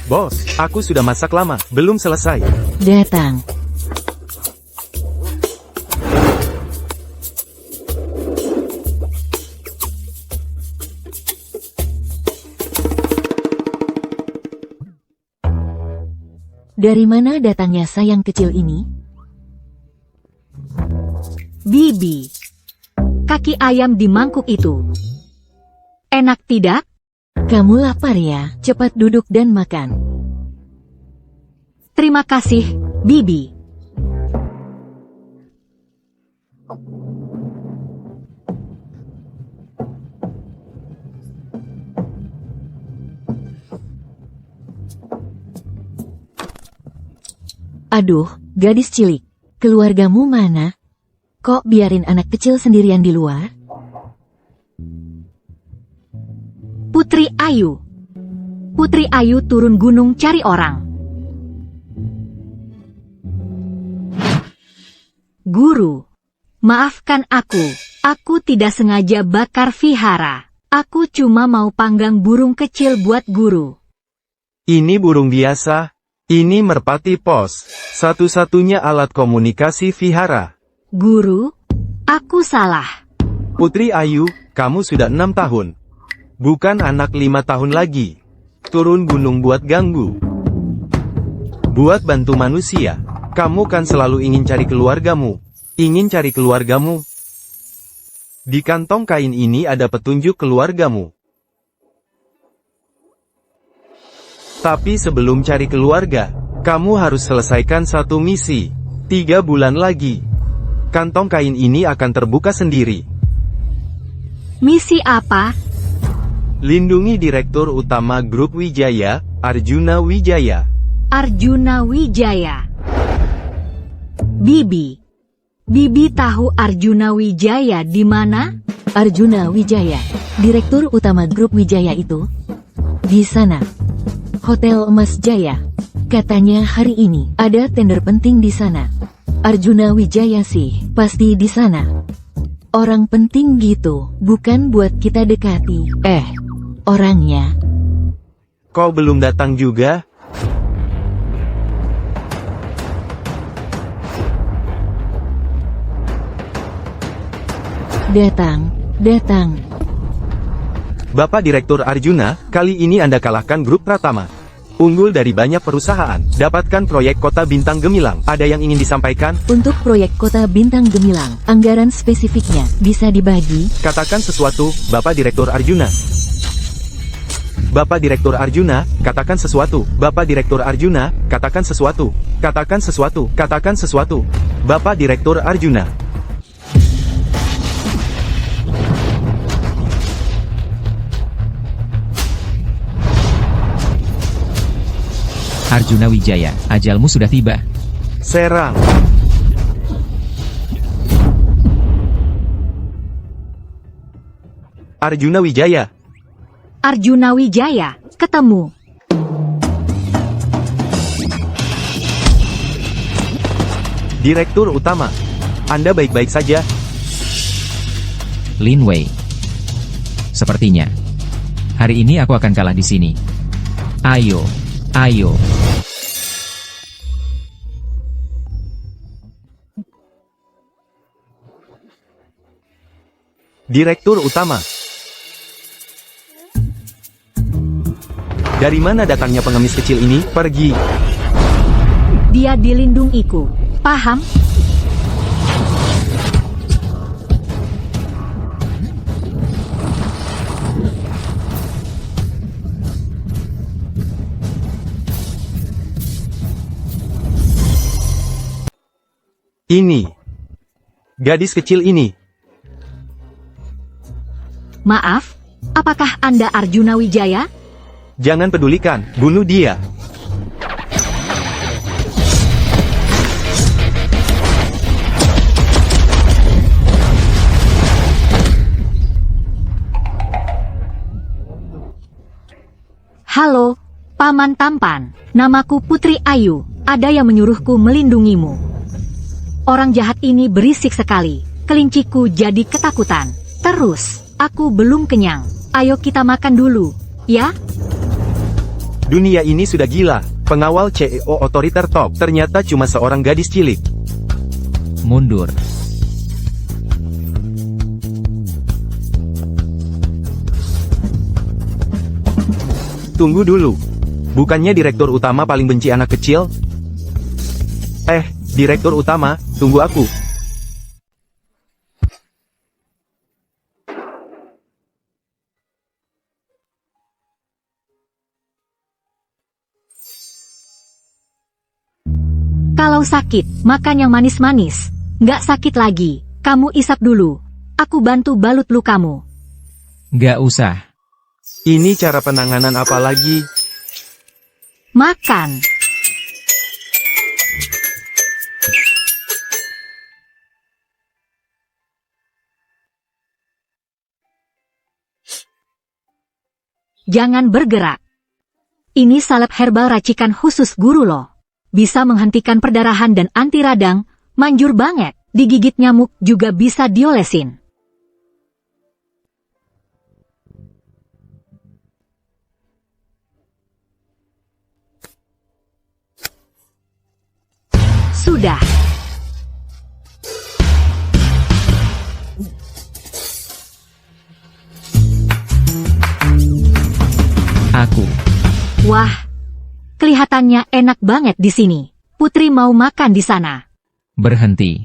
Bos, aku sudah masak lama, belum selesai. Datang. Dari mana datangnya sayang kecil ini? Bibi. Kaki ayam di mangkuk itu. Enak tidak? Kamu lapar ya? Cepat duduk dan makan. Terima kasih, Bibi. Aduh, gadis cilik. Keluargamu mana? Kok biarin anak kecil sendirian di luar? Putri Ayu. Putri Ayu turun gunung cari orang. Guru. Maafkan aku. Aku tidak sengaja bakar vihara. Aku cuma mau panggang burung kecil buat guru. Ini burung biasa. Ini merpati pos. Satu-satunya alat komunikasi vihara. Guru, aku salah. Putri Ayu, kamu sudah 6 tahun. Bukan anak 5 tahun lagi. Turun gunung buat ganggu. Buat bantu manusia. Kamu kan selalu ingin cari keluargamu. Ingin cari keluargamu. Di kantong kain ini ada petunjuk keluargamu. Tapi sebelum cari keluarga, kamu harus selesaikan satu misi. 3 bulan lagi. Kantong kain ini akan terbuka sendiri. Misi apa? Lindungi Direktur Utama Grup Wijaya, Arjuna Wijaya. Arjuna Wijaya. Bibi. Bibi tahu Arjuna Wijaya di mana? Arjuna Wijaya, Direktur Utama Grup Wijaya itu. Di sana. Hotel Emas Jaya. Katanya hari ini ada tender penting di sana. Arjuna Wijaya sih, pasti di sana. Orang penting gitu, bukan buat kita dekati. Orangnya. Kau belum datang juga? Datang. Bapak Direktur Arjuna, kali ini Anda kalahkan grup Pratama. Unggul dari banyak perusahaan, dapatkan proyek Kota Bintang Gemilang. Ada yang ingin disampaikan? Untuk proyek Kota Bintang Gemilang, anggaran spesifiknya bisa dibagi. Katakan sesuatu, Bapak Direktur Arjuna. Bapak Direktur Arjuna, katakan sesuatu. Bapak Direktur Arjuna, katakan sesuatu. Katakan sesuatu. Katakan sesuatu. Bapak Direktur Arjuna. Arjuna Wijaya, ajalmu sudah tiba. Serang. Arjuna Wijaya. Arjuna Wijaya, ketemu. Direktur Utama. Anda baik-baik saja? Lin Wei. Sepertinya. Hari ini aku akan kalah di sini. Ayo. Direktur Utama. Dari mana datangnya pengemis kecil ini? Pergi. Dia dilindungiku. Paham? Ini. Gadis kecil ini. Maaf, apakah Anda Arjuna Wijaya? Jangan pedulikan, bunuh dia. Halo, Paman Tampan. Namaku Putri Ayu. Ada yang menyuruhku melindungimu. Orang jahat ini berisik sekali. Kelinciku jadi ketakutan. Terus, aku belum kenyang. Ayo kita makan dulu, ya? Dunia ini sudah gila. Pengawal CEO otoriter top ternyata cuma seorang gadis cilik. Mundur. Tunggu dulu. Bukannya direktur utama paling benci anak kecil? Direktur utama, tunggu aku. Kalau sakit, makan yang manis-manis. Nggak sakit lagi. Kamu isap dulu. Aku bantu balut lukamu. Gak usah. Ini cara penanganan apa lagi? Makan. Jangan bergerak. Ini salep herbal racikan khusus guru loh. Bisa menghentikan perdarahan dan anti radang, manjur banget. Digigit nyamuk juga bisa diolesin. Sudah. Aku. Wah, kelihatannya enak banget di sini. Putri mau makan di sana. Berhenti.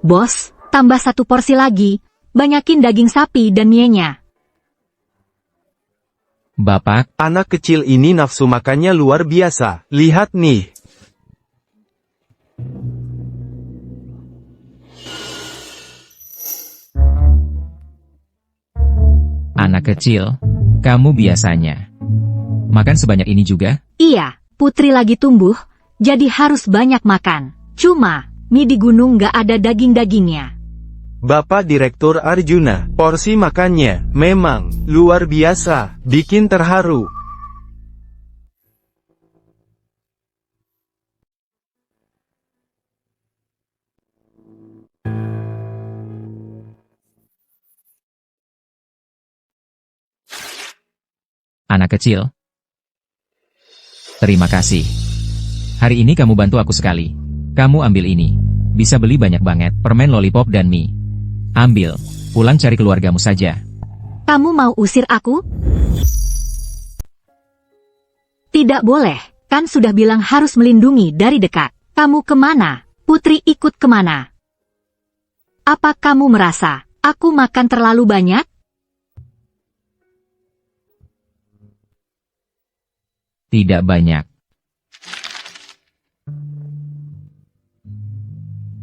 Bos, tambah 1 porsi lagi. Banyakin daging sapi dan mienya. Bapak, Anak kecil ini nafsu makannya luar biasa. Lihat nih. anak kecil, kamu biasanya makan sebanyak ini juga? Iya, Putri lagi tumbuh, jadi harus banyak makan. Cuma, mie di gunung nggak ada daging-dagingnya. Bapak Direktur Arjuna, porsi makannya memang luar biasa, bikin terharu. Anak kecil, terima kasih. Hari ini kamu bantu aku sekali. Kamu ambil ini. Bisa beli banyak banget permen lollipop dan mie. Ambil, pulang cari keluargamu saja. Kamu mau usir aku? Tidak boleh, kan sudah bilang harus melindungi dari dekat. Kamu kemana? Putri ikut kemana? Apa kamu merasa aku makan terlalu banyak? Tidak banyak.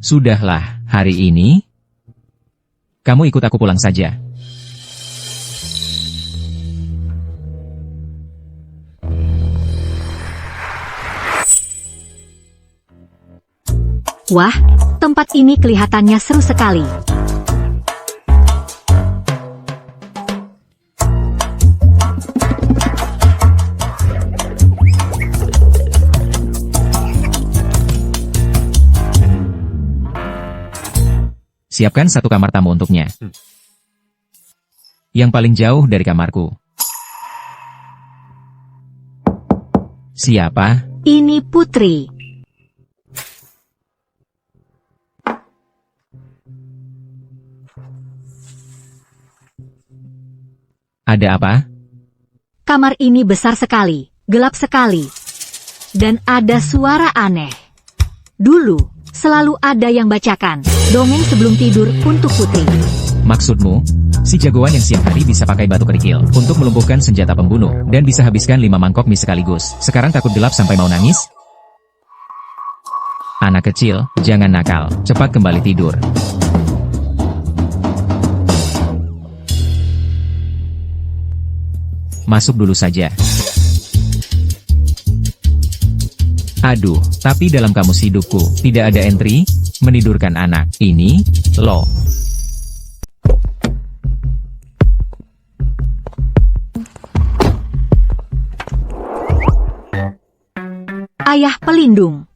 Sudahlah, hari ini kamu ikut aku pulang saja. Wah, tempat ini kelihatannya seru sekali. Siapkan satu kamar tamu untuknya. Yang paling jauh dari kamarku. Siapa? Ini Putri. Ada apa? Kamar ini besar sekali, gelap sekali. Dan ada suara aneh. Dulu, selalu ada yang bacakan dongeng sebelum tidur untuk Putri. Maksudmu, si jagoan yang siang hari bisa pakai batu kerikil untuk melumpuhkan senjata pembunuh dan bisa habiskan 5 mangkok mie sekaligus. Sekarang takut gelap sampai mau nangis? Anak kecil, jangan nakal. Cepat kembali tidur. Masuk dulu saja. Aduh, tapi dalam kamus hidupku, tidak ada entry, menidurkan anak. Ini, loh. Ayah pelindung.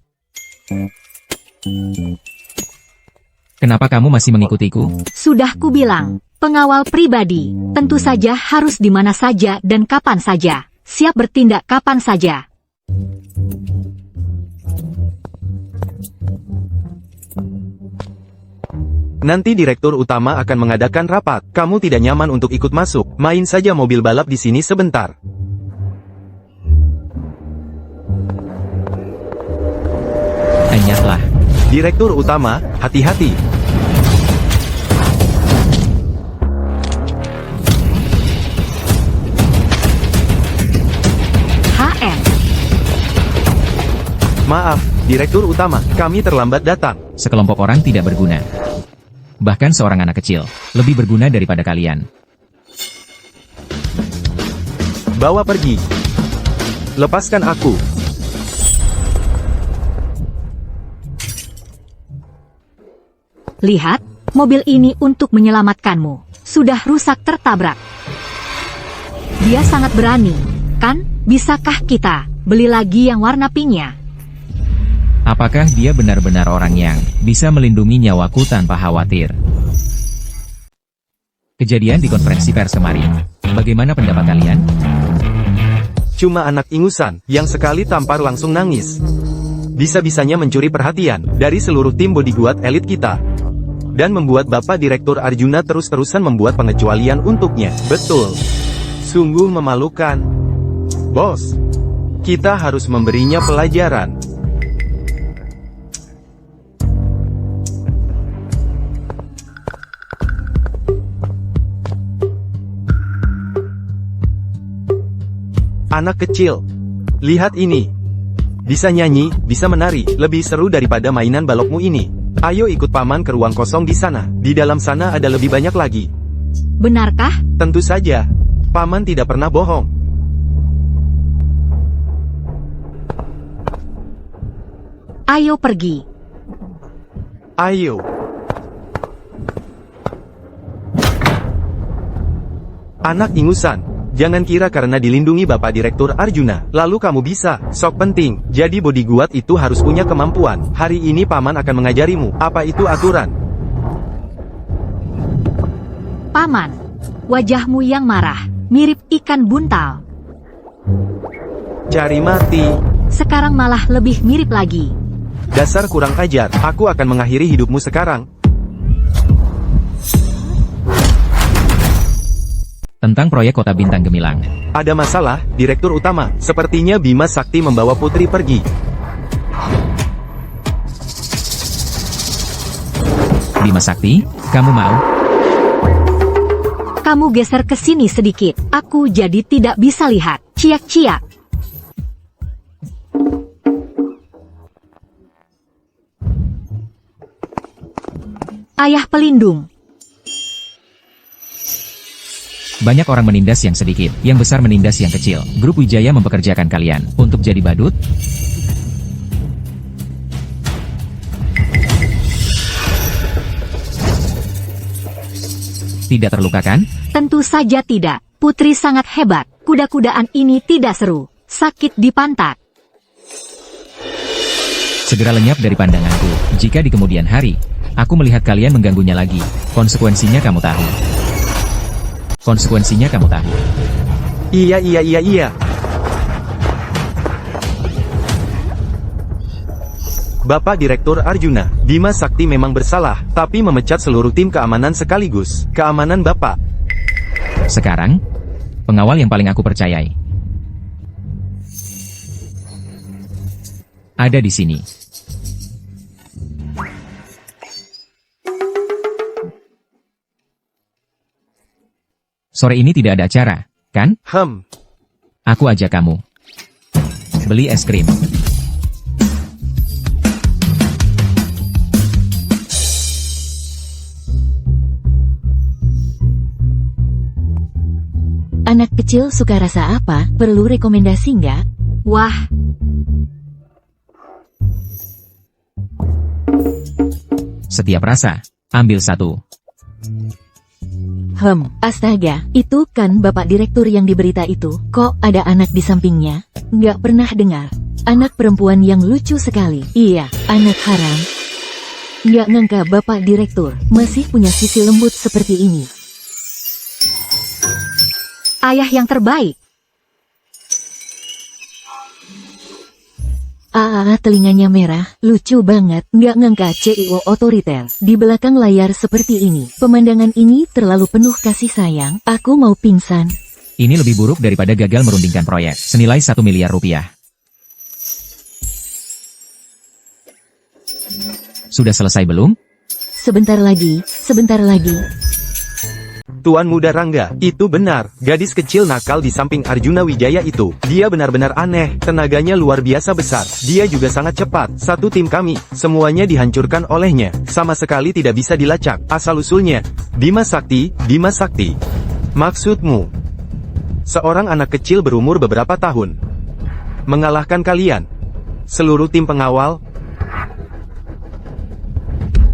Kenapa kamu masih mengikutiku? Sudah kubilang, Pengawal pribadi, tentu saja harus di mana saja dan kapan saja. Siap bertindak kapan saja. Nanti Direktur Utama akan mengadakan rapat. Kamu tidak nyaman untuk ikut masuk. Main saja mobil balap di sini sebentar. Ingatlah, Direktur Utama, hati-hati. HM. Maaf, Direktur Utama, kami terlambat datang. sekelompok orang tidak berguna. Bahkan seorang anak kecil, lebih berguna daripada kalian. Bawa pergi. Lepaskan aku. Lihat, mobil ini untuk menyelamatkanmu. Sudah rusak tertabrak. Dia sangat berani, kan? Bisakah kita beli lagi yang warna pinknya? Apakah dia benar-benar orang yang bisa melindungi nyawaku tanpa khawatir? Kejadian di konferensi pers kemarin. Bagaimana pendapat kalian? Cuma anak ingusan, yang sekali tampar langsung nangis. Bisa-bisanya mencuri perhatian dari seluruh tim bodyguard elit kita. Dan membuat Bapak Direktur Arjuna terus-terusan membuat pengecualian untuknya. Betul. Sungguh memalukan. Bos, kita harus memberinya pelajaran. Anak kecil, lihat ini. Bisa nyanyi, bisa menari, lebih seru daripada mainan balokmu ini. Ayo ikut paman ke ruang kosong di sana. Di dalam sana ada lebih banyak lagi. Benarkah? Tentu saja. Paman tidak pernah bohong. Ayo pergi. Ayo. Anak ingusan, jangan kira karena dilindungi Bapak Direktur Arjuna, lalu kamu bisa. Sok penting, jadi bodyguard itu harus punya kemampuan. Hari ini paman akan mengajarimu, apa itu aturan. Paman, wajahmu yang marah, mirip ikan buntal. Cari mati. Sekarang malah lebih mirip lagi. Dasar kurang ajar, aku akan mengakhiri hidupmu sekarang. Tentang proyek Kota Bintang Gemilang. Ada masalah, Direktur Utama. Sepertinya Bima Sakti membawa Putri pergi. Bima Sakti, kamu mau? Kamu geser ke sini sedikit. Aku jadi tidak bisa lihat. Ciak-ciak. Ayah pelindung. Banyak orang menindas yang sedikit, yang besar menindas yang kecil. Grup Wijaya mempekerjakan kalian untuk jadi badut? Tidak terluka kan? Tentu saja tidak. Putri sangat hebat. Kuda-kudaan ini tidak seru. Sakit di pantat. Segera lenyap dari pandanganku. Jika di kemudian hari, aku melihat kalian mengganggunya lagi, konsekuensinya kamu tahu. Konsekuensinya kamu tahu. Iya. Bapak Direktur Arjuna, Bima Sakti memang bersalah, tapi memecat seluruh tim keamanan sekaligus. Keamanan Bapak. Sekarang, pengawal yang paling aku percayai ada di sini. Sore ini tidak ada acara, kan? Aku ajak kamu beli es krim. Anak kecil suka rasa apa? Perlu rekomendasi nggak? Wah, Setiap rasa, ambil satu. Astaga, itu kan Bapak Direktur yang di berita itu. Kok ada anak di sampingnya? Nggak pernah dengar. Anak perempuan yang lucu sekali. Iya, anak haram. Nggak nyangka Bapak Direktur masih punya sisi lembut seperti ini. ayah yang terbaik. Telinganya merah, lucu banget, nggak ngangka CEO otoriter. Di belakang layar seperti ini, pemandangan ini terlalu penuh kasih sayang, aku mau pingsan. Ini lebih buruk daripada gagal merundingkan proyek, senilai 1 miliar rupiah. Sudah selesai belum? Sebentar lagi, sebentar lagi. Tuan Muda Rangga, itu benar. Gadis kecil nakal di samping Arjuna Wijaya itu. Dia benar-benar aneh. Tenaganya luar biasa besar. Dia juga sangat cepat. Satu tim kami, semuanya dihancurkan olehnya. Sama sekali tidak bisa dilacak. Asal-usulnya, Dimas Sakti, Dimas Sakti. Maksudmu, seorang anak kecil berumur beberapa tahun mengalahkan kalian, seluruh tim pengawal?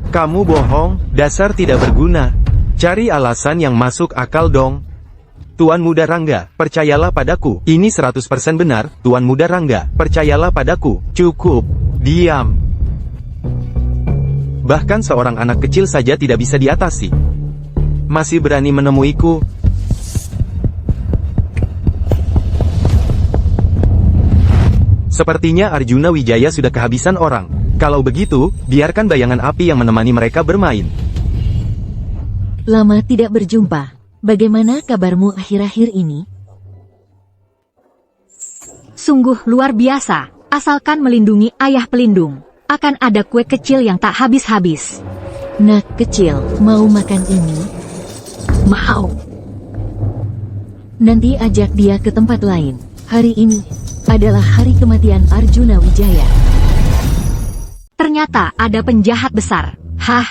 Kamu bohong, dasar tidak berguna. Cari alasan yang masuk akal dong. Tuan Muda Rangga, percayalah padaku. Ini 100% benar, Tuan Muda Rangga. Percayalah padaku. Cukup. Diam. Bahkan seorang anak kecil saja tidak bisa diatasi. Masih berani menemuiku? Sepertinya Arjuna Wijaya sudah kehabisan orang. Kalau begitu, biarkan bayangan api yang menemani mereka bermain. Lama tidak berjumpa. Bagaimana kabarmu akhir-akhir ini? Sungguh luar biasa. Asalkan melindungi ayah pelindung, akan ada kue kecil yang tak habis-habis. Nak kecil, mau makan ini? Mau. Nanti ajak dia ke tempat lain. Hari ini adalah hari kematian Arjuna Wijaya. Ternyata ada penjahat besar. Hah?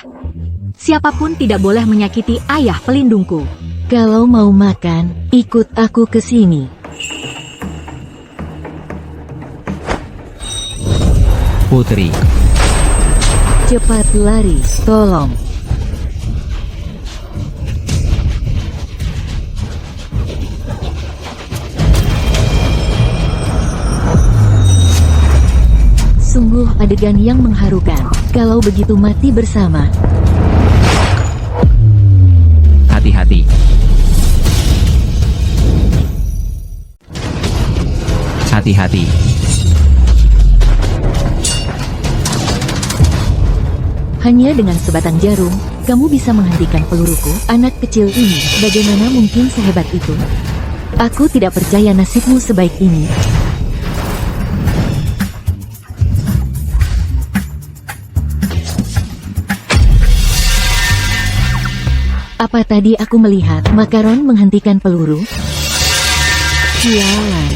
Siapapun tidak boleh menyakiti ayah pelindungku. Kalau mau makan, ikut aku ke sini. Putri, Cepat lari, tolong. Sungguh adegan yang mengharukan. Kalau begitu mati bersama. hati-hati. Hati-hati. Hanya dengan sebatang jarum, kamu bisa menghentikan peluruku. Anak kecil ini, bagaimana mungkin sehebat itu? Aku tidak percaya nasibmu sebaik ini. Apa tadi aku melihat Makaron menghentikan peluru? Sialan.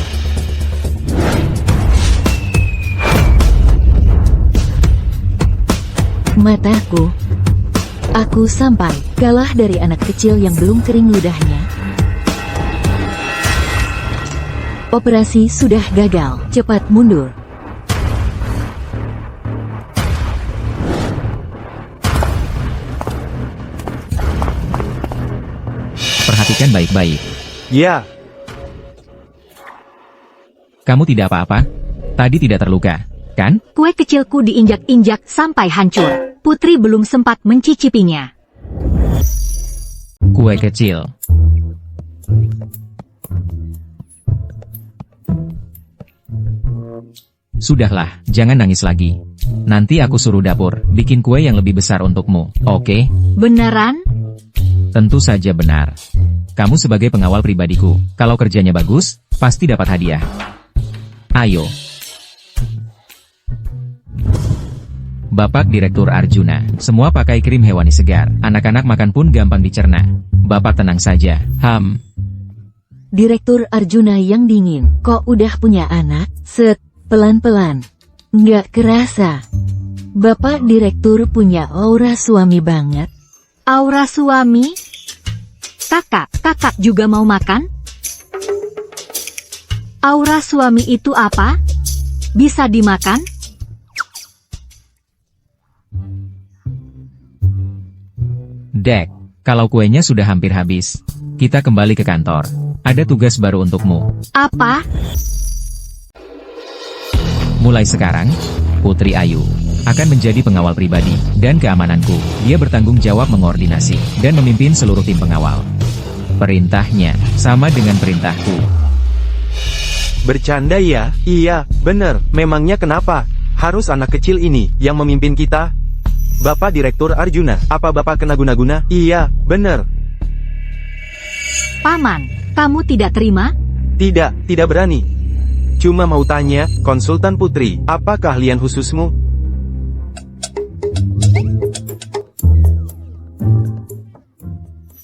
Mataku. Aku sampai kalah dari anak kecil yang belum kering ludahnya. Operasi sudah gagal. Cepat mundur. Perhatikan baik-baik. Ya, Kamu tidak apa-apa? Tadi tidak terluka, kan? Kue kecilku diinjak-injak sampai hancur. Putri belum sempat mencicipinya. Kue kecil. Sudahlah, jangan nangis lagi. Nanti aku suruh dapur, bikin kue yang lebih besar untukmu, oke? Beneran? Tentu saja benar. Kamu sebagai pengawal pribadiku, kalau kerjanya bagus, pasti dapat hadiah. Ayo. Bapak Direktur Arjuna, semua pakai krim hewani segar. Anak-anak makan pun gampang dicerna. Bapak tenang saja. Direktur Arjuna yang dingin. Kok udah punya anak? Set, pelan-pelan. Nggak kerasa. Bapak Direktur punya aura suami banget. Aura suami? Kakak juga mau makan? Aura suami itu apa? Bisa dimakan? Dek, kalau kuenya sudah hampir habis, kita kembali ke kantor. Ada tugas baru untukmu. Apa? Mulai sekarang, Putri Ayu akan menjadi pengawal pribadi dan keamananku. Dia bertanggung jawab mengordinasi dan memimpin seluruh tim pengawal. Perintahnya sama dengan perintahku. Bercanda ya? Iya, bener. Memangnya kenapa? Harus anak kecil ini yang memimpin kita? Bapak Direktur Arjuna, apa Bapak kena guna-guna? Iya, bener. Paman, kamu tidak terima? Tidak berani. Cuma mau tanya, Konsultan Putri, apa keahlian khususmu?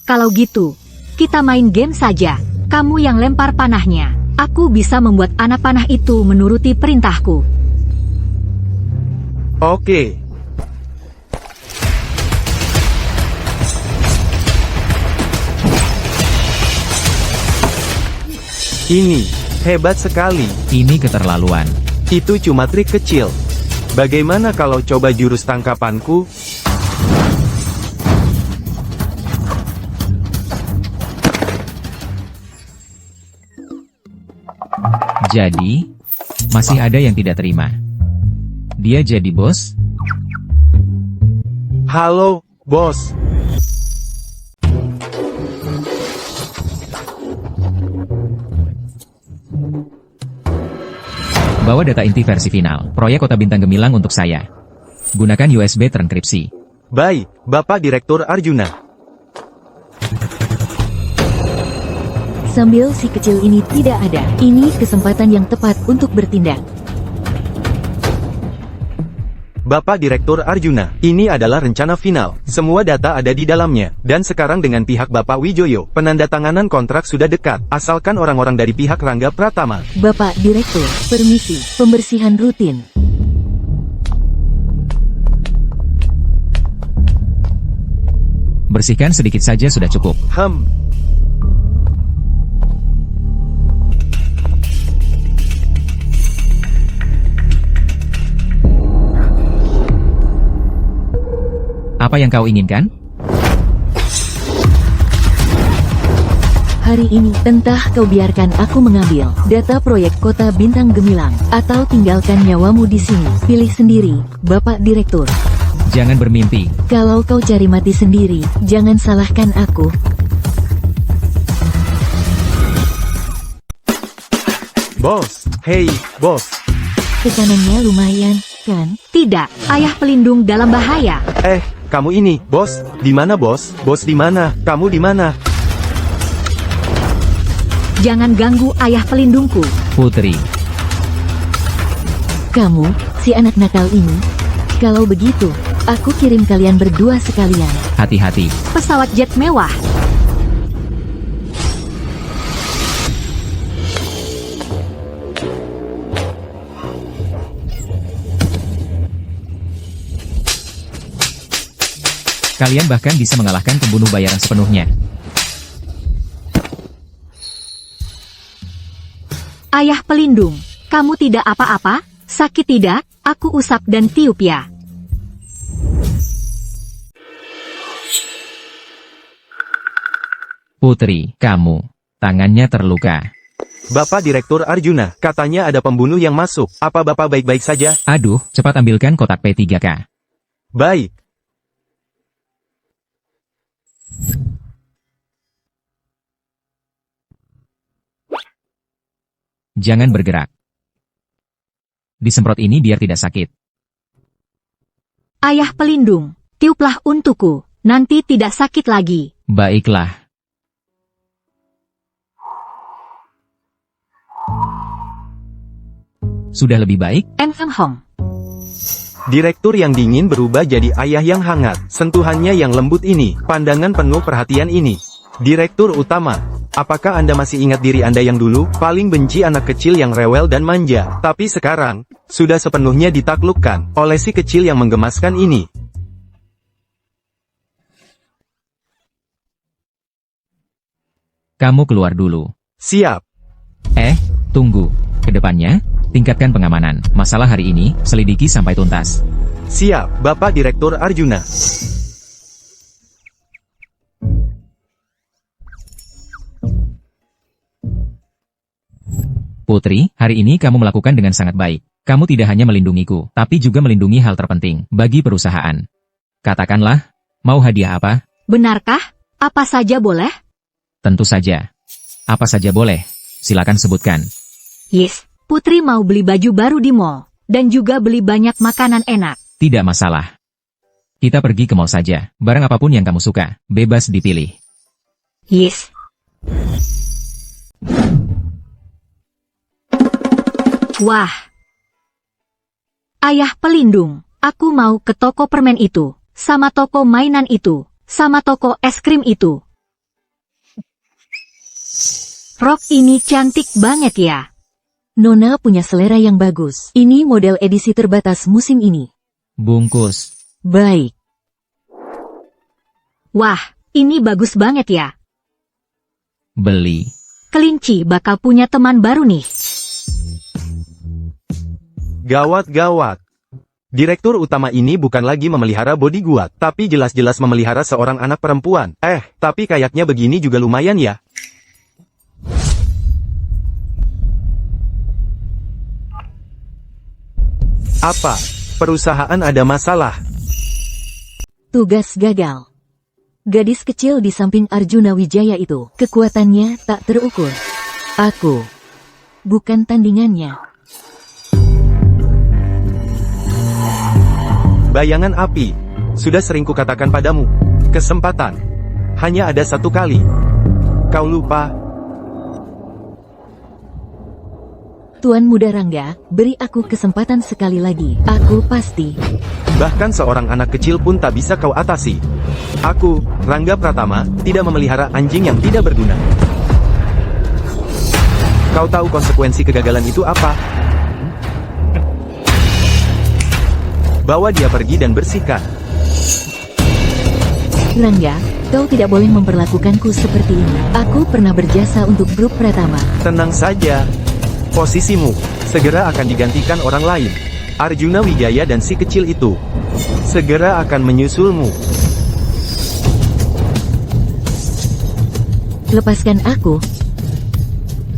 Kalau gitu, kita main game saja. Kamu yang lempar panahnya. Aku bisa membuat anak panah itu menuruti perintahku. Oke. Ini hebat sekali. Ini keterlaluan. Itu cuma trik kecil. Bagaimana kalau coba jurus tangkapanku? Jadi, masih ada yang tidak terima. Dia jadi bos? Halo, bos. Bawa data inti versi final, proyek Kota Bintang Gemilang untuk saya. Gunakan USB terenkripsi. Baik, Bapak Direktur Arjuna. Sambil si kecil ini tidak ada, ini kesempatan yang tepat untuk bertindak. Bapak Direktur Arjuna, ini adalah rencana final. Semua data ada di dalamnya. Dan sekarang dengan pihak Bapak Wijoyo, penandatanganan kontrak sudah dekat. Asalkan orang-orang dari pihak Rangga Pratama. Bapak Direktur, permisi, pembersihan rutin. Bersihkan sedikit saja sudah cukup. Apa yang kau inginkan? Hari ini, entah kau biarkan aku mengambil data proyek Kota Bintang Gemilang, atau tinggalkan nyawamu di sini. Pilih sendiri, Bapak Direktur. Jangan bermimpi. Kalau kau cari mati sendiri, jangan salahkan aku. Bos, hei, bos. Tekanannya lumayan, kan? Tidak, ayah pelindung dalam bahaya. Kamu ini, bos. Di mana, bos? Bos di mana? Kamu di mana? Jangan ganggu ayah pelindungku. Putri, Kamu, si anak nakal ini. Kalau begitu, aku kirim kalian berdua sekalian. hati-hati. Pesawat jet mewah. Kalian bahkan bisa mengalahkan pembunuh bayaran sepenuhnya. Ayah pelindung, kamu tidak apa-apa? Sakit tidak? Aku usap dan tiup ya. Putri, kamu. Tangannya terluka. Bapak Direktur Arjuna, katanya ada pembunuh yang masuk. Apa Bapak baik-baik saja? Aduh, cepat ambilkan kotak P3K. Baik. Jangan bergerak. Disemprot ini biar tidak sakit. Ayah pelindung, tiuplah untukku. Nanti tidak sakit lagi. Baiklah. Sudah lebih baik? Hong. Direktur yang dingin berubah jadi ayah yang hangat. Sentuhannya yang lembut ini, pandangan penuh perhatian ini. Direktur utama, apakah Anda masih ingat diri Anda yang dulu? Paling benci anak kecil yang rewel dan manja. Tapi sekarang, sudah sepenuhnya ditaklukkan oleh si kecil yang menggemaskan ini. Kamu keluar dulu. Siap. Tunggu. Kedepannya, tingkatkan pengamanan. Masalah hari ini, selidiki sampai tuntas. Siap, Bapak Direktur Arjuna. Putri, hari ini kamu melakukan dengan sangat baik. Kamu tidak hanya melindungiku, tapi juga melindungi hal terpenting bagi perusahaan. Katakanlah, mau hadiah apa? Benarkah? Apa saja boleh? Tentu saja. Apa saja boleh. Silakan sebutkan. Yes, Putri mau beli baju baru di mall. Dan juga beli banyak makanan enak. Tidak masalah. Kita pergi ke mall saja. Barang apapun yang kamu suka, bebas dipilih. Yes. Wah. Ayah pelindung, aku mau ke toko permen itu, sama toko mainan itu, sama toko es krim itu. Rok ini cantik banget ya. Nona punya selera yang bagus. Ini model edisi terbatas musim ini. Bungkus. Baik. Wah, ini bagus banget ya. Beli. Kelinci bakal punya teman baru nih. Gawat-gawat. Direktur utama ini bukan lagi memelihara bodyguard, tapi jelas-jelas memelihara seorang anak perempuan. Tapi kayaknya begini juga lumayan ya. Apa? Perusahaan ada masalah? Tugas gagal. Gadis kecil di samping Arjuna Wijaya itu, kekuatannya tak terukur. Aku bukan tandingannya. Bayangan api. Sudah sering kukatakan padamu, kesempatan hanya ada satu kali. Kau lupa? Tuan Muda Rangga, beri aku kesempatan sekali lagi. Aku pasti. Bahkan seorang anak kecil pun tak bisa kau atasi. Aku, Rangga Pratama, tidak memelihara anjing yang tidak berguna. Kau tahu konsekuensi kegagalan itu apa? Bawa dia pergi dan bersihkan. Rangga, kau tidak boleh memperlakukanku seperti ini. Aku pernah berjasa untuk grup Pratama. Tenang saja. Posisimu segera akan digantikan orang lain. Arjuna Wijaya dan si kecil itu segera akan menyusulmu. Lepaskan aku.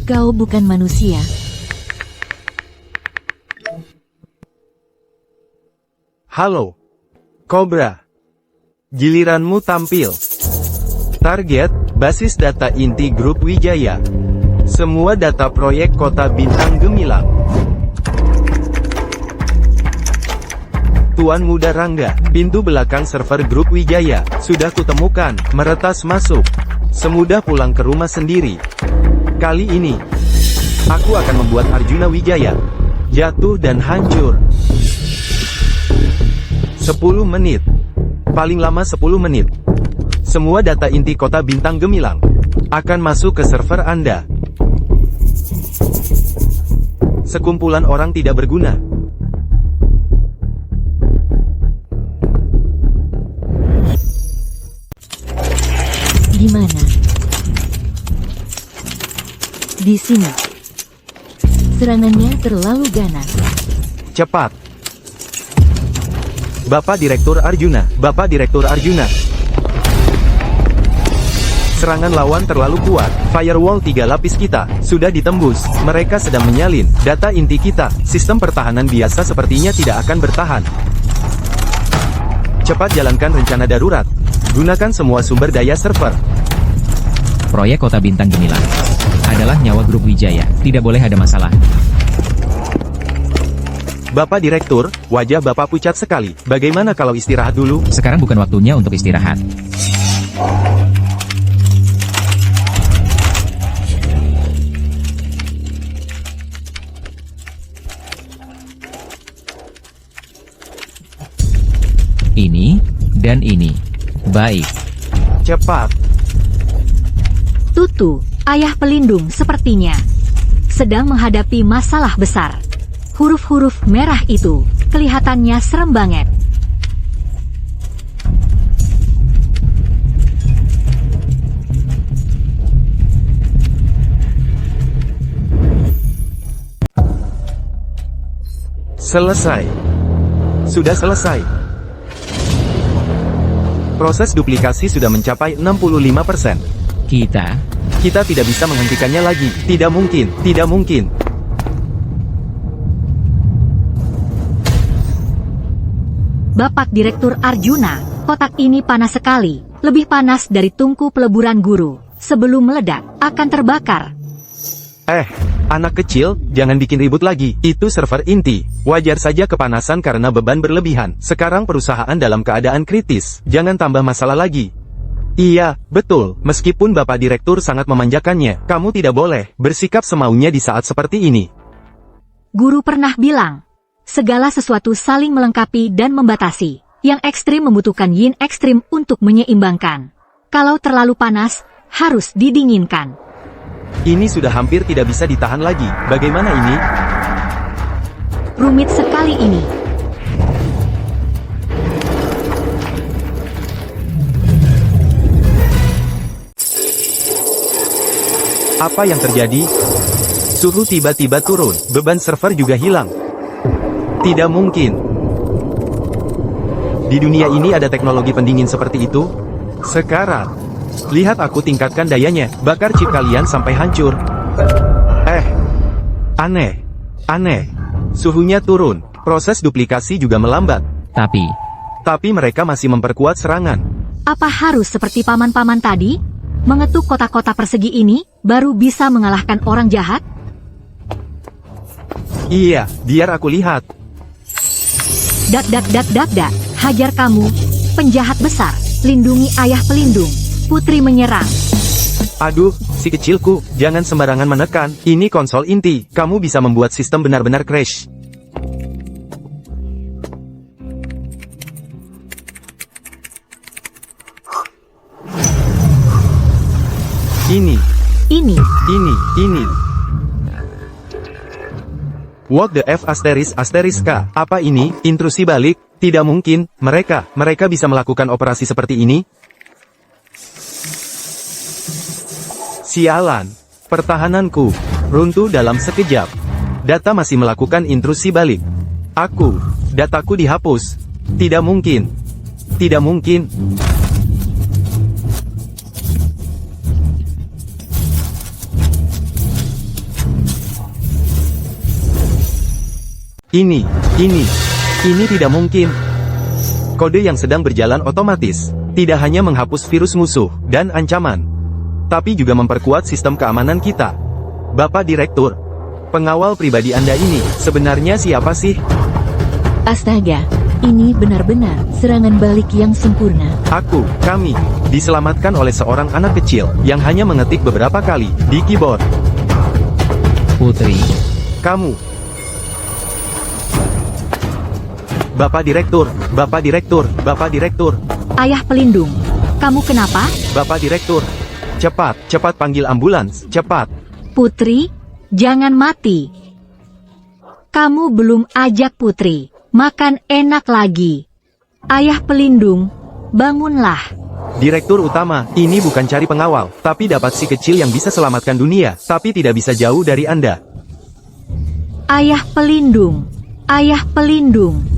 Kau bukan manusia. Halo, Cobra. Giliranmu tampil. Target, basis data inti grup Wijaya. Semua data proyek Kota Bintang Gemilang. Tuan Muda Rangga, pintu belakang server grup Wijaya sudah kutemukan. Meretas masuk. Semudah pulang ke rumah sendiri. Kali ini, aku akan membuat Arjuna Wijaya jatuh dan hancur. 10 menit. Paling lama 10 menit. Semua data inti Kota Bintang Gemilang akan masuk ke server Anda. Sekumpulan orang tidak berguna. Gimana? Di sini. Serangannya terlalu ganas. Cepat. Bapak Direktur Arjuna, Bapak Direktur Arjuna. Serangan lawan terlalu kuat. Firewall 3 lapis kita sudah ditembus. Mereka sedang menyalin data inti kita. Sistem pertahanan biasa sepertinya tidak akan bertahan. Cepat jalankan rencana darurat. Gunakan semua sumber daya server. Proyek Kota Bintang Gemilang adalah nyawa grup Wijaya. Tidak boleh ada masalah. Bapak Direktur, wajah Bapak pucat sekali. Bagaimana kalau istirahat dulu? Sekarang bukan waktunya untuk istirahat. Ini, dan ini. Baik. Cepat. Tutu, ayah pelindung sepertinya sedang menghadapi masalah besar. Huruf-huruf merah itu kelihatannya serem banget. Selesai. Sudah selesai. Proses duplikasi sudah mencapai 65%. Kita tidak bisa menghentikannya lagi. Tidak mungkin, tidak mungkin. Bapak Direktur Arjuna, kotak ini panas sekali. Lebih panas dari tungku peleburan guru. Sebelum meledak, akan terbakar. Anak kecil, jangan bikin ribut lagi. Itu server inti. Wajar saja kepanasan karena beban berlebihan. Sekarang perusahaan dalam keadaan kritis. Jangan tambah masalah lagi. Iya, betul. Meskipun Bapak Direktur sangat memanjakannya, kamu tidak boleh bersikap semaunya di saat seperti ini. Guru pernah bilang, segala sesuatu saling melengkapi dan membatasi. Yang ekstrim membutuhkan yin ekstrim untuk menyeimbangkan. Kalau terlalu panas, harus didinginkan. Ini sudah hampir tidak bisa ditahan lagi. Bagaimana ini? Rumit sekali ini. Apa yang terjadi? Suhu tiba-tiba turun, beban server juga hilang. Tidak mungkin. Di dunia ini ada teknologi pendingin seperti itu? Sekarang, lihat aku tingkatkan dayanya, bakar chip kalian sampai hancur. Aneh. Suhunya turun, proses duplikasi juga melambat. Tapi mereka masih memperkuat serangan. Apa harus seperti paman-paman tadi? Mengetuk kotak-kotak persegi ini, baru bisa mengalahkan orang jahat? Iya, biar aku lihat. Dak, hajar kamu, penjahat besar, lindungi ayah pelindung. Putri menyerang. Aduh, si kecilku, jangan sembarangan menekan. Ini konsol inti, kamu bisa membuat sistem benar-benar crash. Ini. What the F asterisk K? Apa ini? Intrusi balik? Tidak mungkin, mereka bisa melakukan operasi seperti ini? Sialan, pertahananku runtuh dalam sekejap. Data masih melakukan intrusi balik. Dataku dihapus. Tidak mungkin. Ini tidak mungkin. Kode yang sedang berjalan otomatis, tidak hanya menghapus virus musuh dan ancaman, tapi juga memperkuat sistem keamanan kita. Bapak Direktur, pengawal pribadi Anda ini, sebenarnya siapa sih? Astaga, ini benar-benar serangan balik yang sempurna. Kami, diselamatkan oleh seorang anak kecil, yang hanya mengetik beberapa kali, di keyboard. Putri, Kamu. Bapak Direktur. Ayah pelindung, kamu kenapa? Bapak Direktur. Cepat panggil ambulans, cepat. Putri, jangan mati. Kamu belum ajak Putri makan enak lagi. Ayah pelindung, bangunlah. Direktur utama, ini bukan cari pengawal, tapi dapat si kecil yang bisa selamatkan dunia, tapi tidak bisa jauh dari Anda. Ayah pelindung. Ayah pelindung.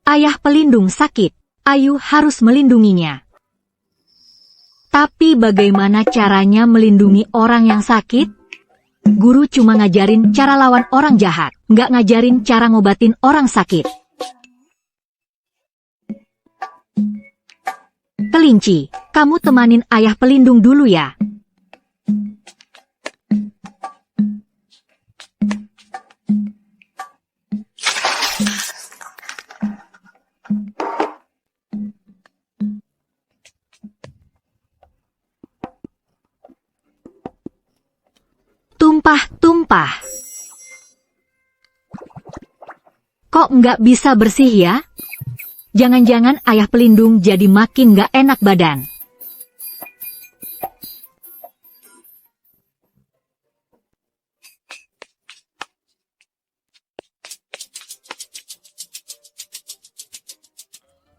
Ayah pelindung sakit. Ayu harus melindunginya. Tapi bagaimana caranya melindungi orang yang sakit? Guru cuma ngajarin cara lawan orang jahat, nggak ngajarin cara ngobatin orang sakit. Kelinci, kamu temanin ayah pelindung dulu ya. Tumpah. Kok nggak bisa bersih ya? Jangan-jangan ayah pelindung jadi makin nggak enak badan.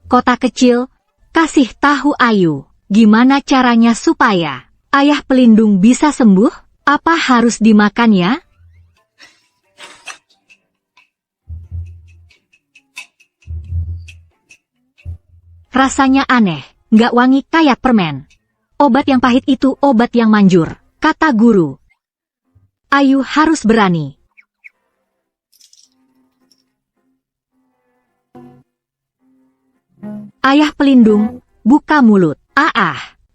Kota kecil, kasih tahu Ayu, gimana caranya supaya ayah pelindung bisa sembuh? Apa harus dimakan ya? Rasanya aneh, nggak wangi kayak permen. Obat yang pahit itu obat yang manjur, kata guru. Ayu harus berani. Ayah pelindung, buka mulut.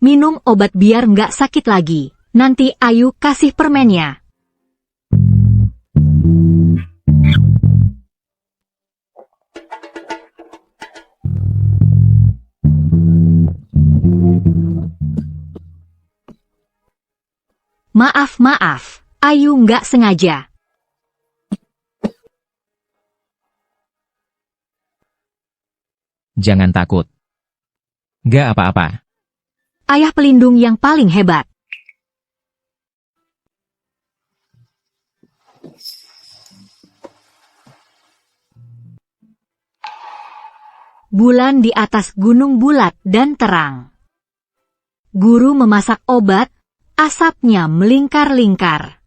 Minum obat biar nggak sakit lagi. Nanti Ayu kasih permennya. Maaf, Ayu nggak sengaja. Jangan takut. Gak apa-apa. Ayah pelindung yang paling hebat. Bulan di atas gunung bulat dan terang. Guru memasak obat, asapnya melingkar-lingkar.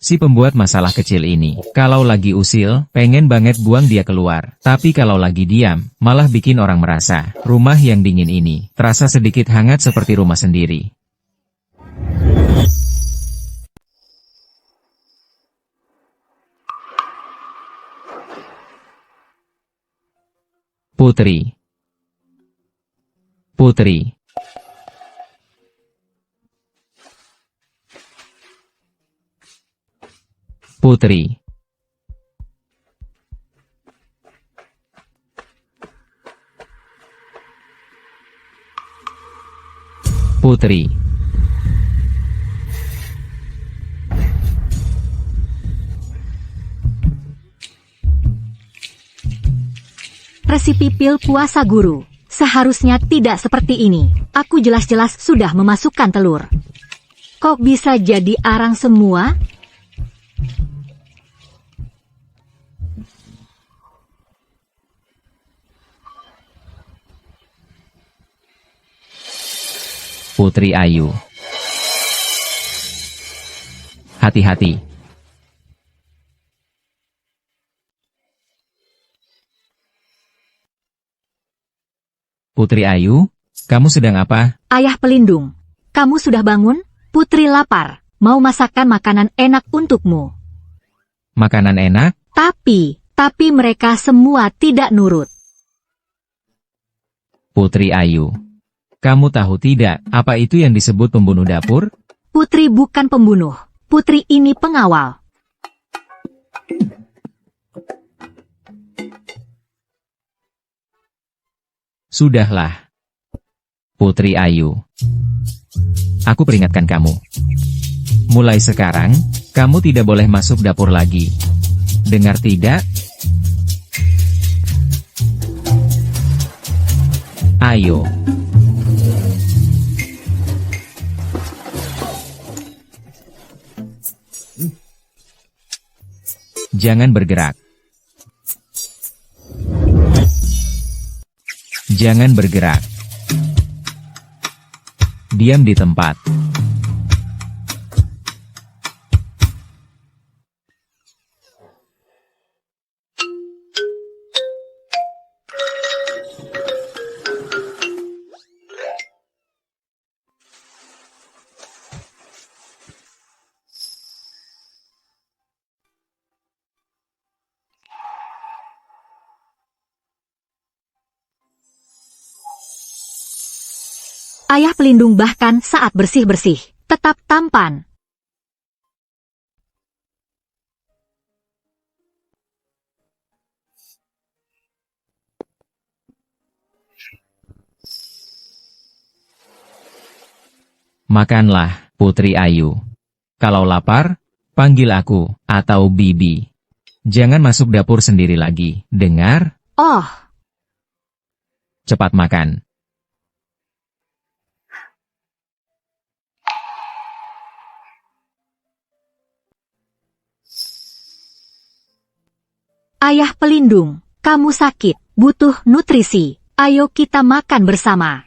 Si pembuat masalah kecil ini, kalau lagi usil, pengen banget buang dia keluar. Tapi kalau lagi diam, malah bikin orang merasa, rumah yang dingin ini, terasa sedikit hangat seperti rumah sendiri. Putri. Putri. Putri. Putri. Resipi pil puasa guru. Seharusnya tidak seperti ini. Aku jelas-jelas sudah memasukkan telur. Kok bisa jadi arang semua? Putri Ayu. Hati-hati. Putri Ayu, kamu sedang apa? Ayah pelindung, kamu sudah bangun? Putri lapar, mau masakan makanan enak untukmu. Makanan enak? Tapi mereka semua tidak nurut. Putri Ayu. Kamu tahu tidak, apa itu yang disebut pembunuh dapur? Putri bukan pembunuh. Putri ini pengawal. Sudahlah. Putri Ayu. Aku peringatkan kamu. Mulai sekarang, kamu tidak boleh masuk dapur lagi. Dengar tidak? Ayo. Jangan bergerak. Jangan bergerak. Diam di tempat. Ayah pelindung bahkan saat bersih-bersih, tetap tampan. Makanlah, Putri Ayu. Kalau lapar, panggil aku, atau Bibi. Jangan masuk dapur sendiri lagi, dengar? Oh, Cepat makan. ayah pelindung, kamu sakit, butuh nutrisi. Ayo kita makan bersama.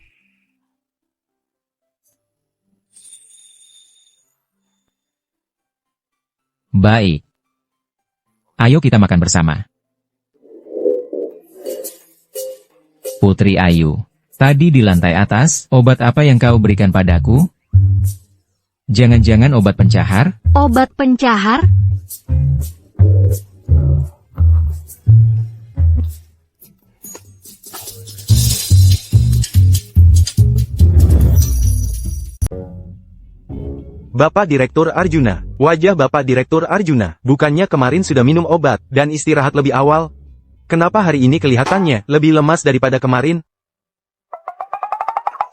Baik. Ayo kita makan bersama. Putri Ayu. Tadi di lantai atas, obat apa yang kau berikan padaku? Jangan-jangan obat pencahar? Obat pencahar? Bapak Direktur Arjuna. Wajah Bapak Direktur Arjuna. Bukannya kemarin sudah minum obat dan istirahat lebih awal? Kenapa hari ini kelihatannya lebih lemas daripada kemarin?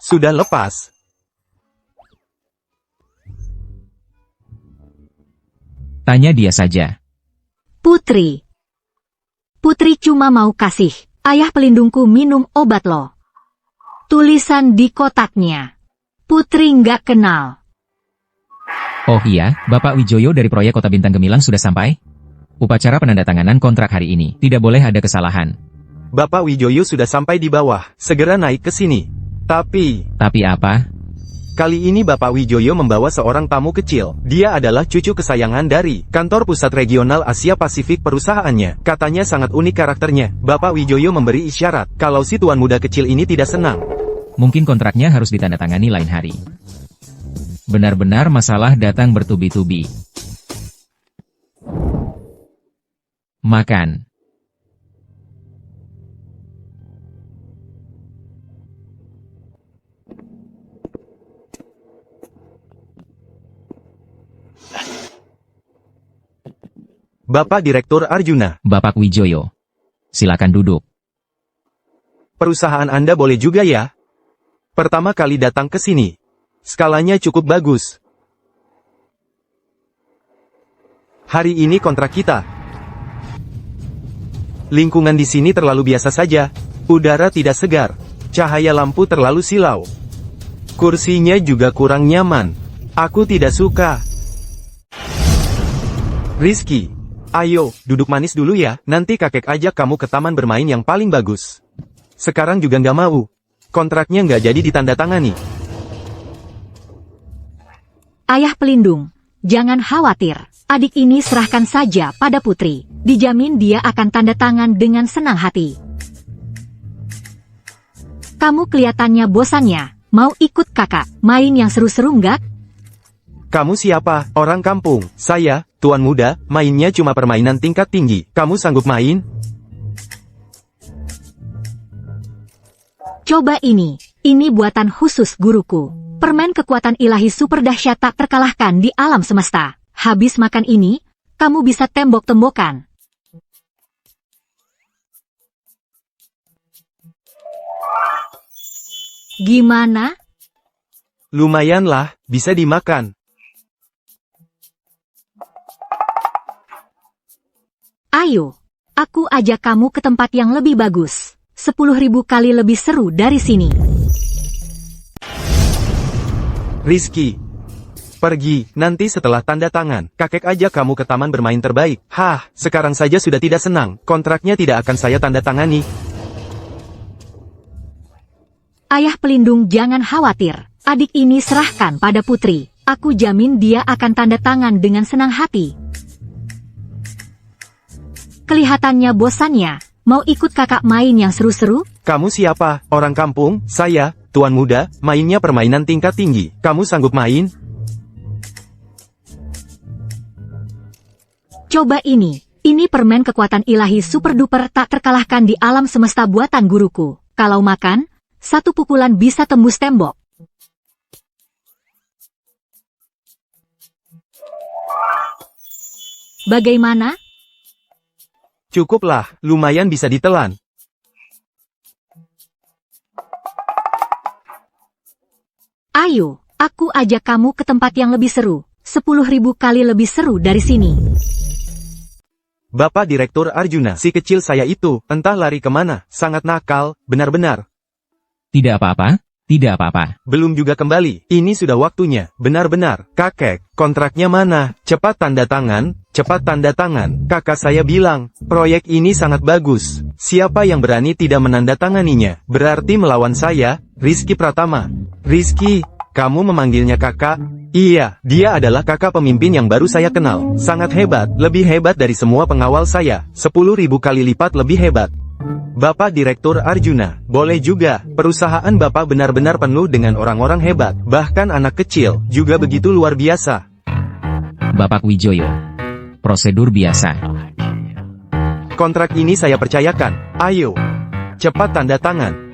Sudah lepas. Tanya dia saja. Putri. Putri cuma mau kasih ayah pelindungku minum obat loh. Tulisan di kotaknya. Putri nggak kenal. Oh iya, Bapak Wijoyo dari proyek Kota Bintang Gemilang sudah sampai? Upacara penandatanganan kontrak hari ini, tidak boleh ada kesalahan. Bapak Wijoyo sudah sampai di bawah. Segera naik ke sini. Tapi apa? kali ini Bapak Wijoyo membawa seorang tamu kecil. Dia adalah cucu kesayangan dari kantor pusat regional Asia Pasifik perusahaannya. Katanya sangat unik karakternya. Bapak Wijoyo memberi isyarat kalau si tuan muda kecil ini tidak senang. Mungkin kontraknya harus ditandatangani lain hari. Benar-benar masalah datang bertubi-tubi. Makan. Bapak Direktur Arjuna. Bapak Wijoyo. Silakan duduk. Perusahaan Anda boleh juga ya? Pertama kali datang ke sini. Skalanya cukup bagus. Hari ini kontrak kita. Lingkungan di sini terlalu biasa saja. Udara tidak segar. Cahaya lampu terlalu silau. Kursinya juga kurang nyaman. Aku tidak suka. Rizky. Ayo, duduk manis dulu ya, nanti kakek ajak kamu ke taman bermain yang paling bagus. Sekarang juga nggak mau. Kontraknya nggak jadi ditandatangani. Ayah pelindung, jangan khawatir. Adik ini serahkan saja pada Putri. Dijamin dia akan tanda tangan dengan senang hati. Kamu kelihatannya bosannya. Mau ikut kakak main yang seru-seru nggak? Kamu siapa? Orang kampung. Saya, tuan muda, mainnya cuma permainan tingkat tinggi. Kamu sanggup main? Coba ini. Ini buatan khusus guruku. Permen kekuatan ilahi super dahsyat tak terkalahkan di alam semesta. Habis makan ini, kamu bisa tembok-tembokan. Gimana? Lumayanlah, bisa dimakan. Ayo, aku ajak kamu ke tempat yang lebih bagus. 10.000 kali lebih seru dari sini. Rizky. Pergi, nanti setelah tanda tangan, kakek ajak kamu ke taman bermain terbaik. Hah, sekarang saja sudah tidak senang. Kontraknya tidak akan saya tanda tangani. Ayah pelindung jangan khawatir. Adik ini serahkan pada Putri. Aku jamin dia akan tanda tangan dengan senang hati. Kelihatannya bosannya. Mau ikut kakak main yang seru-seru? Kamu siapa? Orang kampung? Saya, tuan muda, mainnya permainan tingkat tinggi. Kamu sanggup main? Coba ini. Ini permen kekuatan ilahi super duper tak terkalahkan di alam semesta buatan guruku. Kalau makan, satu pukulan bisa tembus tembok. Bagaimana? Cukuplah, lumayan bisa ditelan. Ayo, aku ajak kamu ke tempat yang lebih seru. 10.000 kali lebih seru dari sini. Bapak Direktur Arjuna, si kecil saya itu, entah lari kemana, sangat nakal, benar-benar. Tidak apa-apa, tidak apa-apa. Belum juga kembali, ini sudah waktunya, benar-benar. Kakek, kontraknya mana? Cepat tanda tangan, cepat tanda tangan. Kakak saya bilang, proyek ini sangat bagus. Siapa yang berani tidak menandatanganinya? Berarti melawan saya, Rizky Pratama. Rizky, kamu memanggilnya kakak? Iya, dia adalah kakak pemimpin yang baru saya kenal. Sangat hebat, lebih hebat dari semua pengawal saya. 10.000 kali lipat lebih hebat. Bapak Direktur Arjuna, boleh juga, perusahaan Bapak benar-benar penuh dengan orang-orang hebat, bahkan anak kecil, juga begitu luar biasa. Bapak Wijoyo. Prosedur biasa. Kontrak ini saya percayakan, ayo, cepat tanda tangan.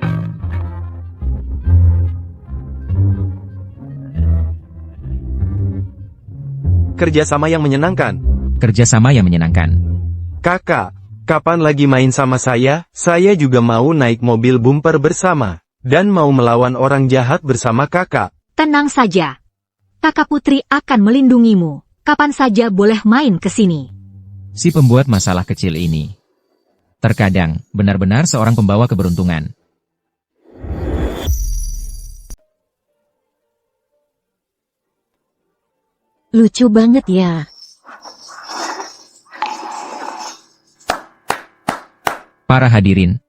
kerjasama yang menyenangkan. Kerjasama yang menyenangkan. Kakak, kapan lagi main sama saya? Saya juga mau naik mobil bumper bersama. Dan mau melawan orang jahat bersama kakak. Tenang saja. Kakak Putri akan melindungimu. Kapan saja boleh main ke sini. Si pembuat masalah kecil ini terkadang benar-benar seorang pembawa keberuntungan. Lucu banget ya. Para hadirin,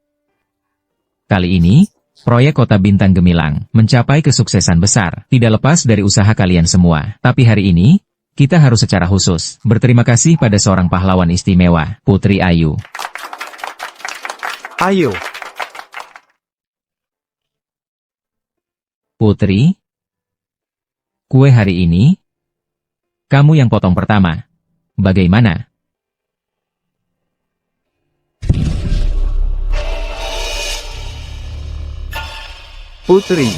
kali ini, proyek Kota Bintang Gemilang mencapai kesuksesan besar, tidak lepas dari usaha kalian semua. Tapi hari ini, kita harus secara khusus berterima kasih pada seorang pahlawan istimewa, Putri Ayu. Ayo. Putri, kue hari ini, kamu yang potong pertama. Bagaimana? Putri,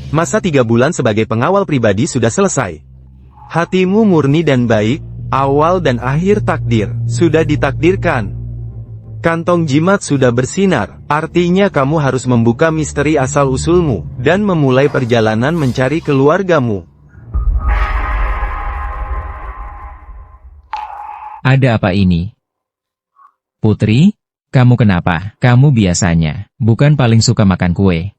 masa 3 bulan sebagai pengawal pribadi sudah selesai. Hatimu murni dan baik, awal dan akhir takdir sudah ditakdirkan. Kantong jimat sudah bersinar, artinya kamu harus membuka misteri asal-usulmu, dan memulai perjalanan mencari keluargamu. Ada apa ini? Putri, kamu kenapa? Kamu biasanya bukan paling suka makan kue.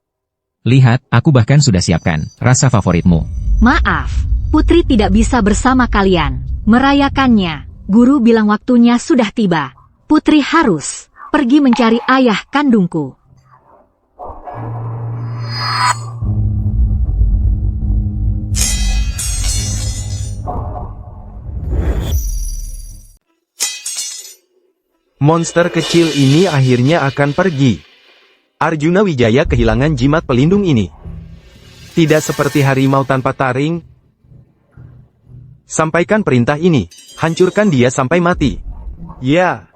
Lihat, aku bahkan sudah siapkan rasa favoritmu. Maaf, Putri tidak bisa bersama kalian merayakannya. Guru bilang waktunya sudah tiba. Putri harus pergi mencari ayah kandungku. Monster kecil ini akhirnya akan pergi. Arjuna Wijaya kehilangan jimat pelindung ini. Tidak seperti harimau tanpa taring. Sampaikan perintah ini. Hancurkan dia sampai mati. Ya.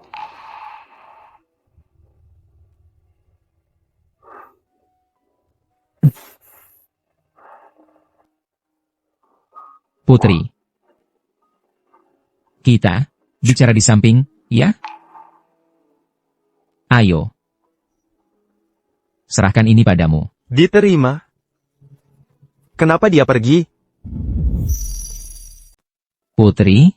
Putri. Kita bicara di samping, ya? Ayo. Serahkan ini padamu. Diterima. Kenapa dia pergi? Putri,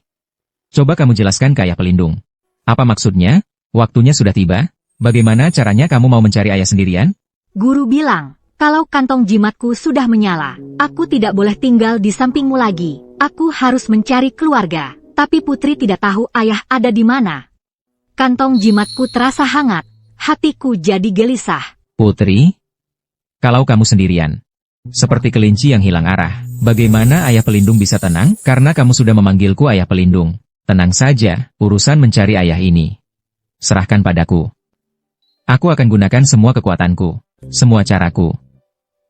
coba kamu jelaskan ke ayah pelindung. Apa maksudnya? Waktunya sudah tiba. Bagaimana caranya kamu mau mencari ayah sendirian? Guru bilang, kalau kantong jimatku sudah menyala, aku tidak boleh tinggal di sampingmu lagi. Aku harus mencari keluarga. Tapi Putri tidak tahu ayah ada di mana. Kantong jimatku terasa hangat. Hatiku jadi gelisah. Putri, kalau kamu sendirian, seperti kelinci yang hilang arah, bagaimana ayah pelindung bisa tenang? Karena kamu sudah memanggilku ayah pelindung. Tenang saja, urusan mencari ayah ini. Serahkan padaku. Aku akan gunakan semua kekuatanku, semua caraku.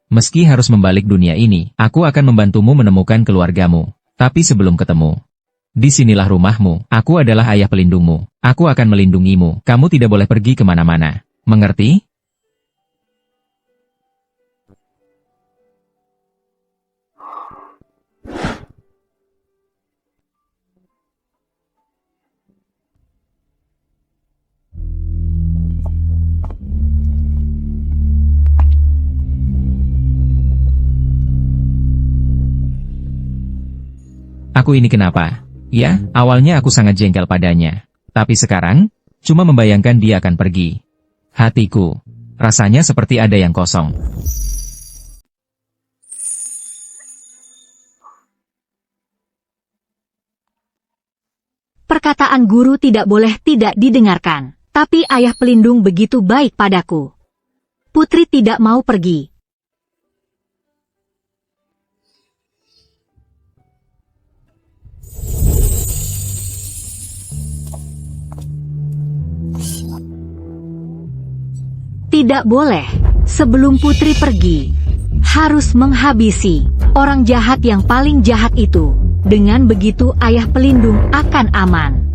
Meski harus membalik dunia ini, aku akan membantumu menemukan keluargamu. Tapi sebelum ketemu, disinilah rumahmu. Aku adalah ayah pelindungmu. Aku akan melindungimu. Kamu tidak boleh pergi kemana-mana. Mengerti? Aku ini kenapa? Ya, awalnya aku sangat jengkel padanya. Tapi sekarang, cuma membayangkan dia akan pergi. Hatiku, rasanya seperti ada yang kosong. Perkataan guru tidak boleh tidak didengarkan. Tapi ayah pelindung begitu baik padaku. Putri tidak mau pergi. Tidak boleh. Sebelum Putri pergi, harus menghabisi orang jahat yang paling jahat itu. Dengan begitu ayah pelindung akan aman.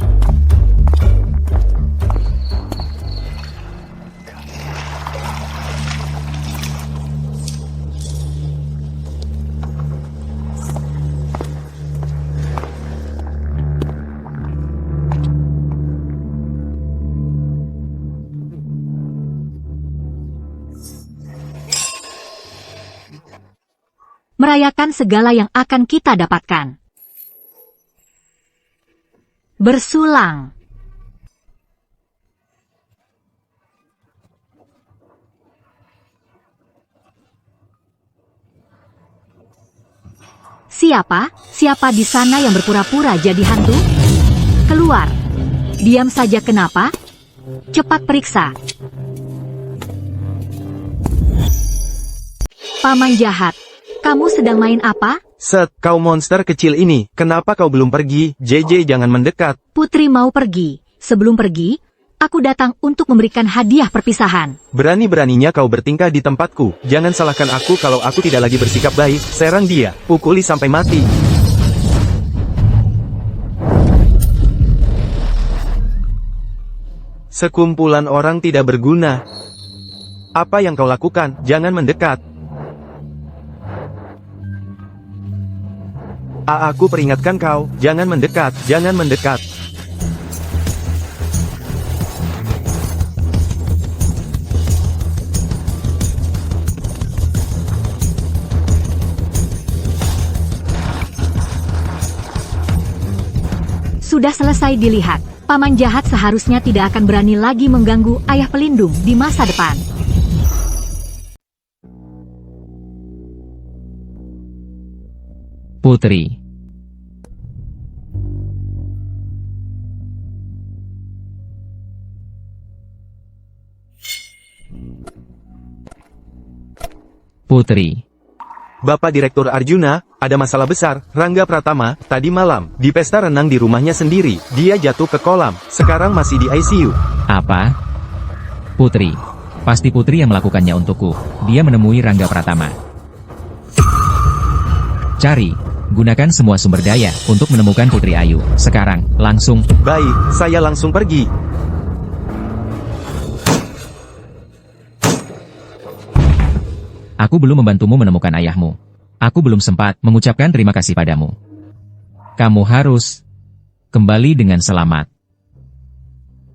merayakan segala yang akan kita dapatkan. Bersulang. Siapa? Siapa di sana yang berpura-pura jadi hantu? Keluar. Diam saja kenapa? Cepat periksa. Paman jahat, kamu sedang main apa? Set, kau monster kecil ini, kenapa kau belum pergi? JJ jangan mendekat. Putri mau pergi. Sebelum pergi, aku datang untuk memberikan hadiah perpisahan. Berani-beraninya kau bertingkah di tempatku. Jangan salahkan aku kalau aku tidak lagi bersikap baik. Serang dia, pukuli sampai mati. Sekumpulan orang tidak berguna. Apa yang kau lakukan? Jangan mendekat. Aku peringatkan kau, jangan mendekat, jangan mendekat. Sudah selesai dilihat. Paman jahat seharusnya tidak akan berani lagi mengganggu ayah pelindung di masa depan. Putri. Putri. Bapak Direktur Arjuna, ada masalah besar. Rangga Pratama, tadi malam, di pesta renang di rumahnya sendiri, dia jatuh ke kolam. Sekarang masih di ICU. Apa? Putri. Pasti Putri yang melakukannya untukku. Dia menemui Rangga Pratama. Cari. Gunakan semua sumber daya untuk menemukan Putri Ayu. Sekarang, langsung. Baik, saya langsung pergi. Aku belum membantumu menemukan ayahmu. Aku belum sempat mengucapkan terima kasih padamu. Kamu harus kembali dengan selamat.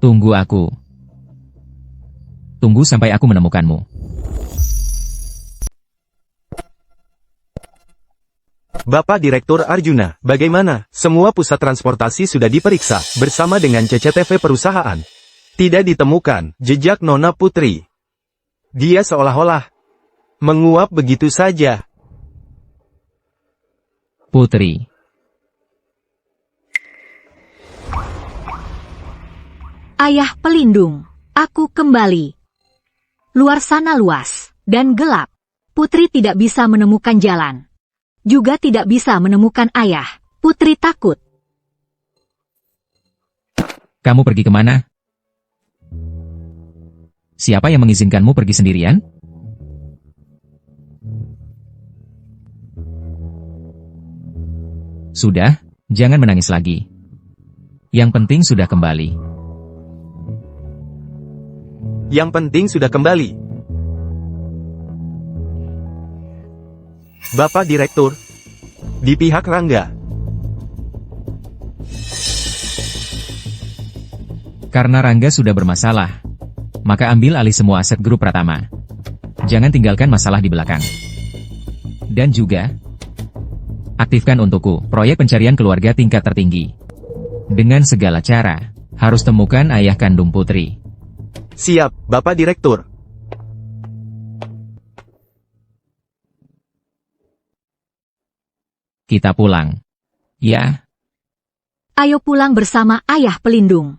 Tunggu aku. Tunggu sampai aku menemukanmu. Bapak Direktur Arjuna, bagaimana? Semua pusat transportasi sudah diperiksa, bersama dengan CCTV perusahaan. Tidak ditemukan jejak Nona Putri. Dia seolah-olah menguap begitu saja. Putri. Ayah pelindung, aku kembali. Luar sana luas dan gelap. Putri tidak bisa menemukan jalan. Juga tidak bisa menemukan ayah. Putri takut. Kamu pergi kemana? Siapa yang mengizinkanmu pergi sendirian? Sudah, jangan menangis lagi. Yang penting sudah kembali. Yang penting sudah kembali. Bapak Direktur, di pihak Rangga. Karena Rangga sudah bermasalah, maka ambil alih semua aset grup Pratama. Jangan tinggalkan masalah di belakang. Dan juga, aktifkan untukku proyek pencarian keluarga tingkat tertinggi. Dengan segala cara, harus temukan ayah kandung Putri. Siap, Bapak Direktur. Kita pulang. Ya. Ayo pulang bersama ayah pelindung.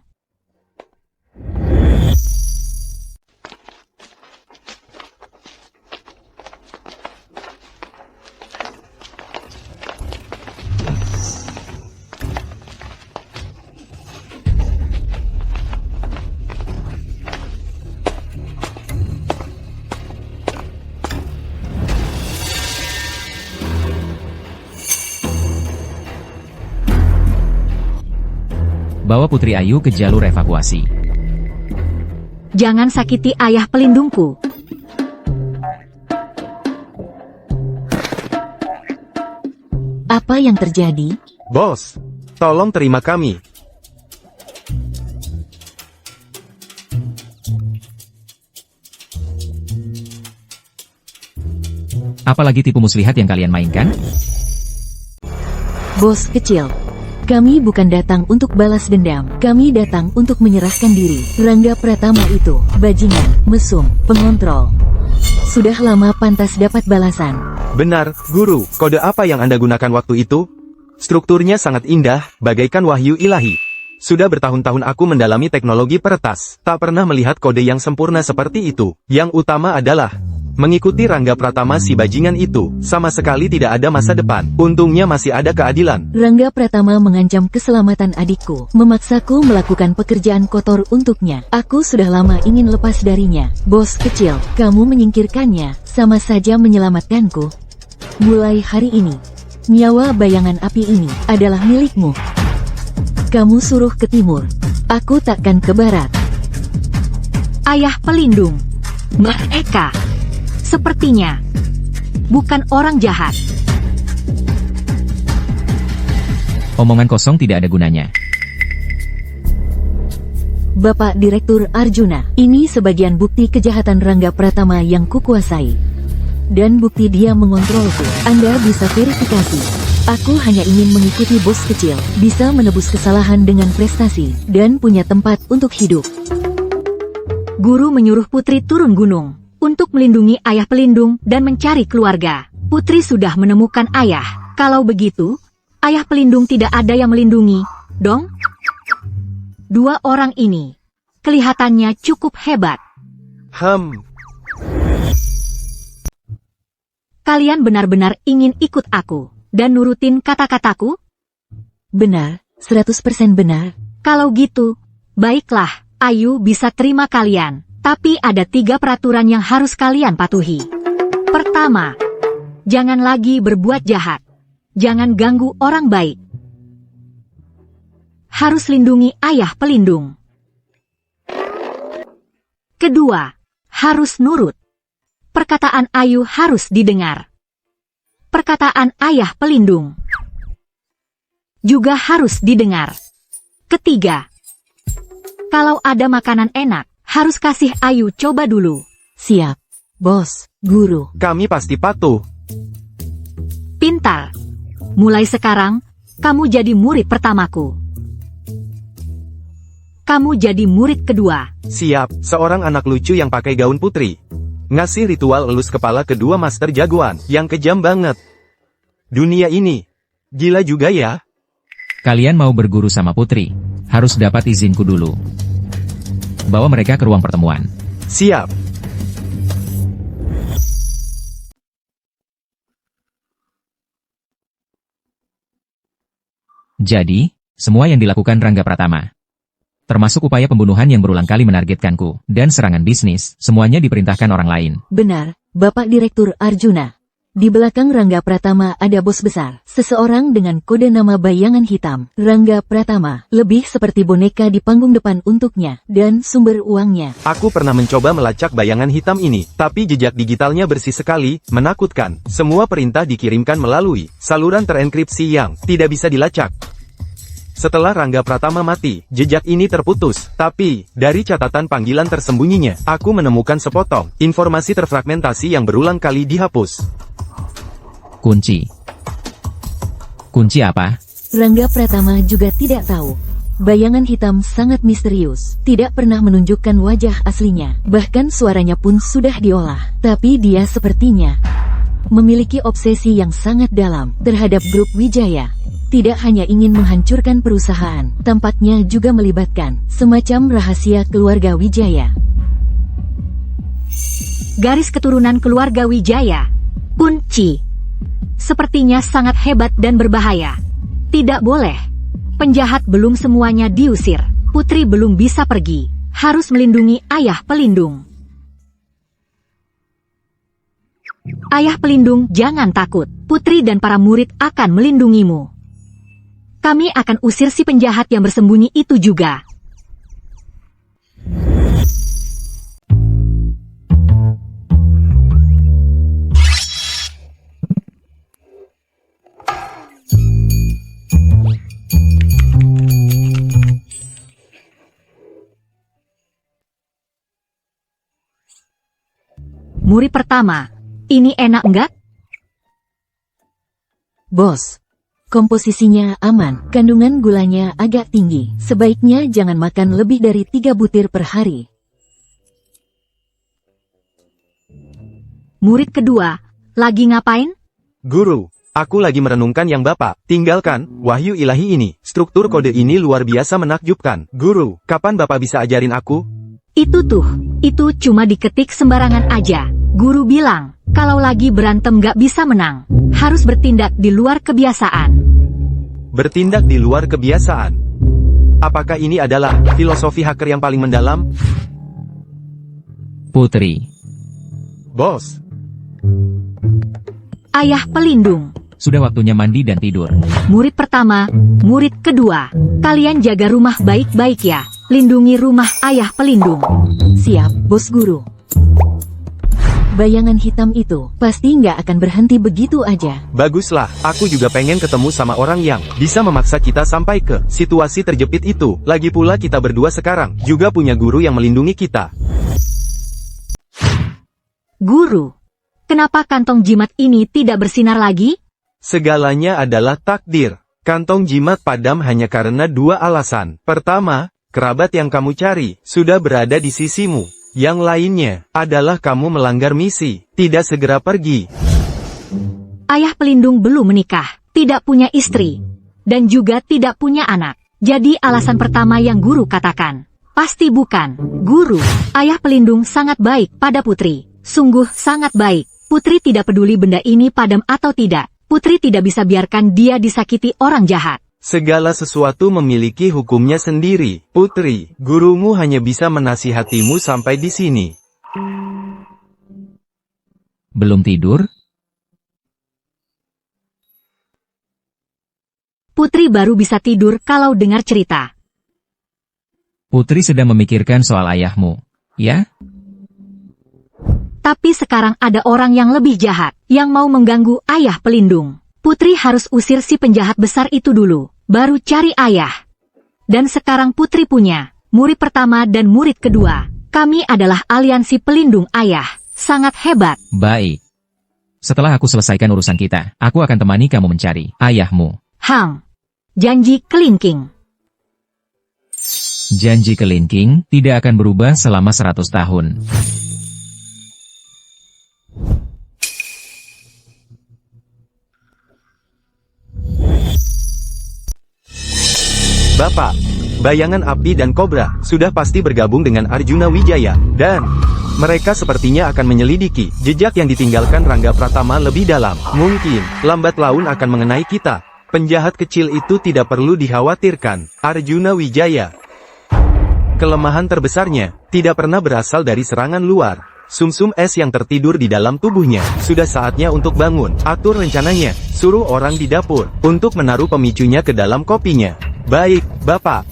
Bawa Putri Ayu ke jalur evakuasi. Jangan sakiti ayah pelindungku. Apa yang terjadi? Bos, tolong terima kami. Apalagi tipu muslihat yang kalian mainkan? Bos kecil, kami bukan datang untuk balas dendam. Kami datang untuk menyerahkan diri. Rangga Pratama itu, bajingan, mesum, pengontrol. Sudah lama pantas dapat balasan. Benar, Guru. Kode apa yang Anda gunakan waktu itu? Strukturnya sangat indah, bagaikan wahyu ilahi. Sudah bertahun-tahun aku mendalami teknologi peretas, tak pernah melihat kode yang sempurna seperti itu. Yang utama adalah mengikuti Rangga Pratama si bajingan itu, sama sekali tidak ada masa depan. Untungnya masih ada keadilan. Rangga Pratama mengancam keselamatan adikku, memaksaku melakukan pekerjaan kotor untuknya. Aku sudah lama ingin lepas darinya. Bos kecil, kamu menyingkirkannya, sama saja menyelamatkanku. Mulai hari ini, nyawa bayangan api ini adalah milikmu. Kamu suruh ke timur, aku takkan ke barat. Ayah pelindung, Mbak Eka, sepertinya bukan orang jahat. Omongan kosong tidak ada gunanya. Bapak Direktur Arjuna, ini sebagian bukti kejahatan Rangga Pratama yang kukuasai. Dan bukti dia mengontrolku. Anda bisa verifikasi. Aku hanya ingin mengikuti bos kecil, bisa menebus kesalahan dengan prestasi, dan punya tempat untuk hidup. Guru menyuruh Putri turun gunung untuk melindungi ayah pelindung dan mencari keluarga. Putri sudah menemukan ayah. Kalau begitu, ayah pelindung tidak ada yang melindungi, dong? Dua orang ini kelihatannya cukup hebat. Kalian benar-benar ingin ikut aku dan nurutin kata-kataku? Benar, 100% benar. Kalau gitu, baiklah, Ayu bisa terima kalian. Tapi ada 3 peraturan yang harus kalian patuhi. Pertama, jangan lagi berbuat jahat. Jangan ganggu orang baik. Harus lindungi ayah pelindung. Kedua, harus nurut. Perkataan Ayu harus didengar. Perkataan ayah pelindung juga harus didengar. Ketiga, kalau ada makanan enak, harus kasih Ayu coba dulu. Siap, bos, guru. Kami pasti patuh. Pintar. Mulai sekarang, kamu jadi murid pertamaku. Kamu jadi murid kedua. Siap, seorang anak lucu yang pakai gaun putri. Ngasih ritual elus kepala kedua master jagoan, yang kejam banget. Dunia ini, gila juga ya. Kalian mau berguru sama Putri, harus dapat izinku dulu. Bawa mereka ke ruang pertemuan. Siap. Jadi, semua yang dilakukan Rangga Pratama, termasuk upaya pembunuhan yang berulang kali menargetkanku, dan serangan bisnis, semuanya diperintahkan orang lain. Benar, Bapak Direktur Arjuna. Di belakang Rangga Pratama ada bos besar, seseorang dengan kode nama bayangan hitam. Rangga Pratama, lebih seperti boneka di panggung depan untuknya, dan sumber uangnya. Aku pernah mencoba melacak bayangan hitam ini, tapi jejak digitalnya bersih sekali, menakutkan. Semua perintah dikirimkan melalui saluran terenkripsi yang tidak bisa dilacak. Setelah Rangga Pratama mati, jejak ini terputus. Tapi, dari catatan panggilan tersembunyinya, aku menemukan sepotong informasi terfragmentasi yang berulang kali dihapus. Kunci. Kunci apa? Rangga Pratama juga tidak tahu. Bayangan hitam sangat misterius, tidak pernah menunjukkan wajah aslinya, bahkan suaranya pun sudah diolah. Tapi dia sepertinya memiliki obsesi yang sangat dalam terhadap grup Wijaya. Tidak hanya ingin menghancurkan perusahaan, tampaknya juga melibatkan semacam rahasia keluarga Wijaya. Garis keturunan keluarga Wijaya. Kunci. Sepertinya sangat hebat dan berbahaya. Tidak boleh. Penjahat belum semuanya diusir. Putri belum bisa pergi. Harus melindungi ayah pelindung. Ayah pelindung, jangan takut. Putri dan para murid akan melindungimu. Kami akan usir si penjahat yang bersembunyi itu juga. Murid pertama, ini enak enggak? Bos. Komposisinya aman, kandungan gulanya agak tinggi. Sebaiknya jangan makan lebih dari 3 butir per hari. Murid kedua, lagi ngapain? Guru, aku lagi merenungkan yang Bapak tinggalkan, wahyu ilahi ini. Struktur kode ini luar biasa menakjubkan. Guru, kapan Bapak bisa ajarin aku? Itu cuma diketik sembarangan aja. Guru bilang, kalau lagi berantem gak bisa menang. Harus bertindak di luar kebiasaan. Bertindak di luar kebiasaan. Apakah ini adalah filosofi hacker yang paling mendalam? Putri. Bos, Ayah pelindung. Sudah waktunya mandi dan tidur. Murid pertama, murid kedua. Kalian jaga rumah baik-baik ya. Lindungi rumah ayah pelindung. Siap, Bos Guru. Bayangan hitam itu pasti nggak akan berhenti begitu aja. baguslah. Aku juga pengen ketemu sama orang yang bisa memaksa kita sampai ke situasi terjepit itu. Lagi pula kita berdua sekarang juga punya guru yang melindungi kita. Guru, kenapa kantong jimat ini tidak bersinar lagi? Segalanya adalah takdir. Kantong jimat padam hanya karena 2 alasan. Pertama, kerabat yang kamu cari sudah berada di sisimu. Yang lainnya adalah kamu melanggar misi, tidak segera pergi. Ayah pelindung belum menikah, tidak punya istri, dan juga tidak punya anak. Jadi alasan pertama yang guru katakan, pasti bukan. Guru, ayah pelindung sangat baik pada Putri. Sungguh sangat baik. Putri tidak peduli benda ini padam atau tidak. Putri tidak bisa biarkan dia disakiti orang jahat. Segala sesuatu memiliki hukumnya sendiri. Putri, gurumu hanya bisa menasihatimu sampai di sini. Belum tidur? Putri baru bisa tidur kalau dengar cerita. Putri sedang memikirkan soal ayahmu, ya? Tapi sekarang ada orang yang lebih jahat, yang mau mengganggu ayah pelindung. Putri harus usir si penjahat besar itu dulu, baru cari ayah. Dan sekarang Putri punya murid pertama dan murid kedua. Kami adalah aliansi pelindung ayah. Sangat hebat. Baik. Setelah aku selesaikan urusan kita, aku akan temani kamu mencari ayahmu. Janji kelingking. Janji kelingking tidak akan berubah selama 100 tahun. Bapak, bayangan api dan kobra sudah pasti bergabung dengan Arjuna Wijaya, dan mereka sepertinya akan menyelidiki jejak yang ditinggalkan Rangga Pratama lebih dalam. Mungkin, lambat laun akan mengenai kita. Penjahat kecil itu tidak perlu dikhawatirkan. Arjuna Wijaya. Kelemahan terbesarnya, tidak pernah berasal dari serangan luar. Sumsum es yang tertidur di dalam tubuhnya. Sudah saatnya untuk bangun. Atur rencananya. Suruh orang di dapur untuk menaruh pemicunya ke dalam kopinya. Baik, Bapak.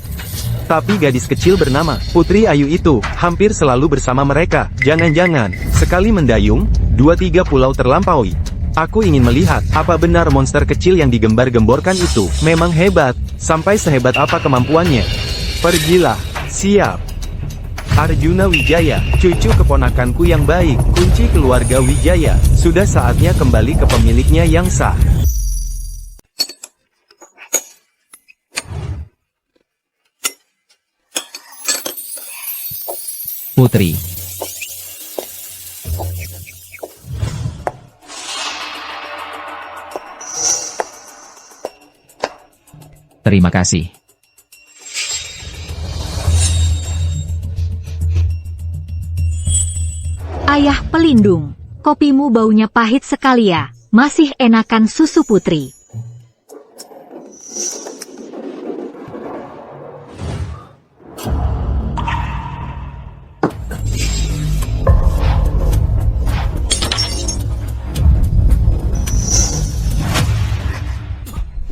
Tapi gadis kecil bernama Putri Ayu itu hampir selalu bersama mereka. Jangan-jangan, sekali mendayung, 2-3 pulau terlampaui. Aku ingin melihat, apa benar monster kecil yang digembar-gemborkan itu memang hebat, sampai sehebat apa kemampuannya. Pergilah, siap. Arjuna Wijaya, cucu keponakanku yang baik, kunci keluarga Wijaya, sudah saatnya kembali ke pemiliknya yang sah. Putri. Terima kasih. Ayah pelindung, kopimu baunya pahit sekali ya. Masih enakan susu Putri.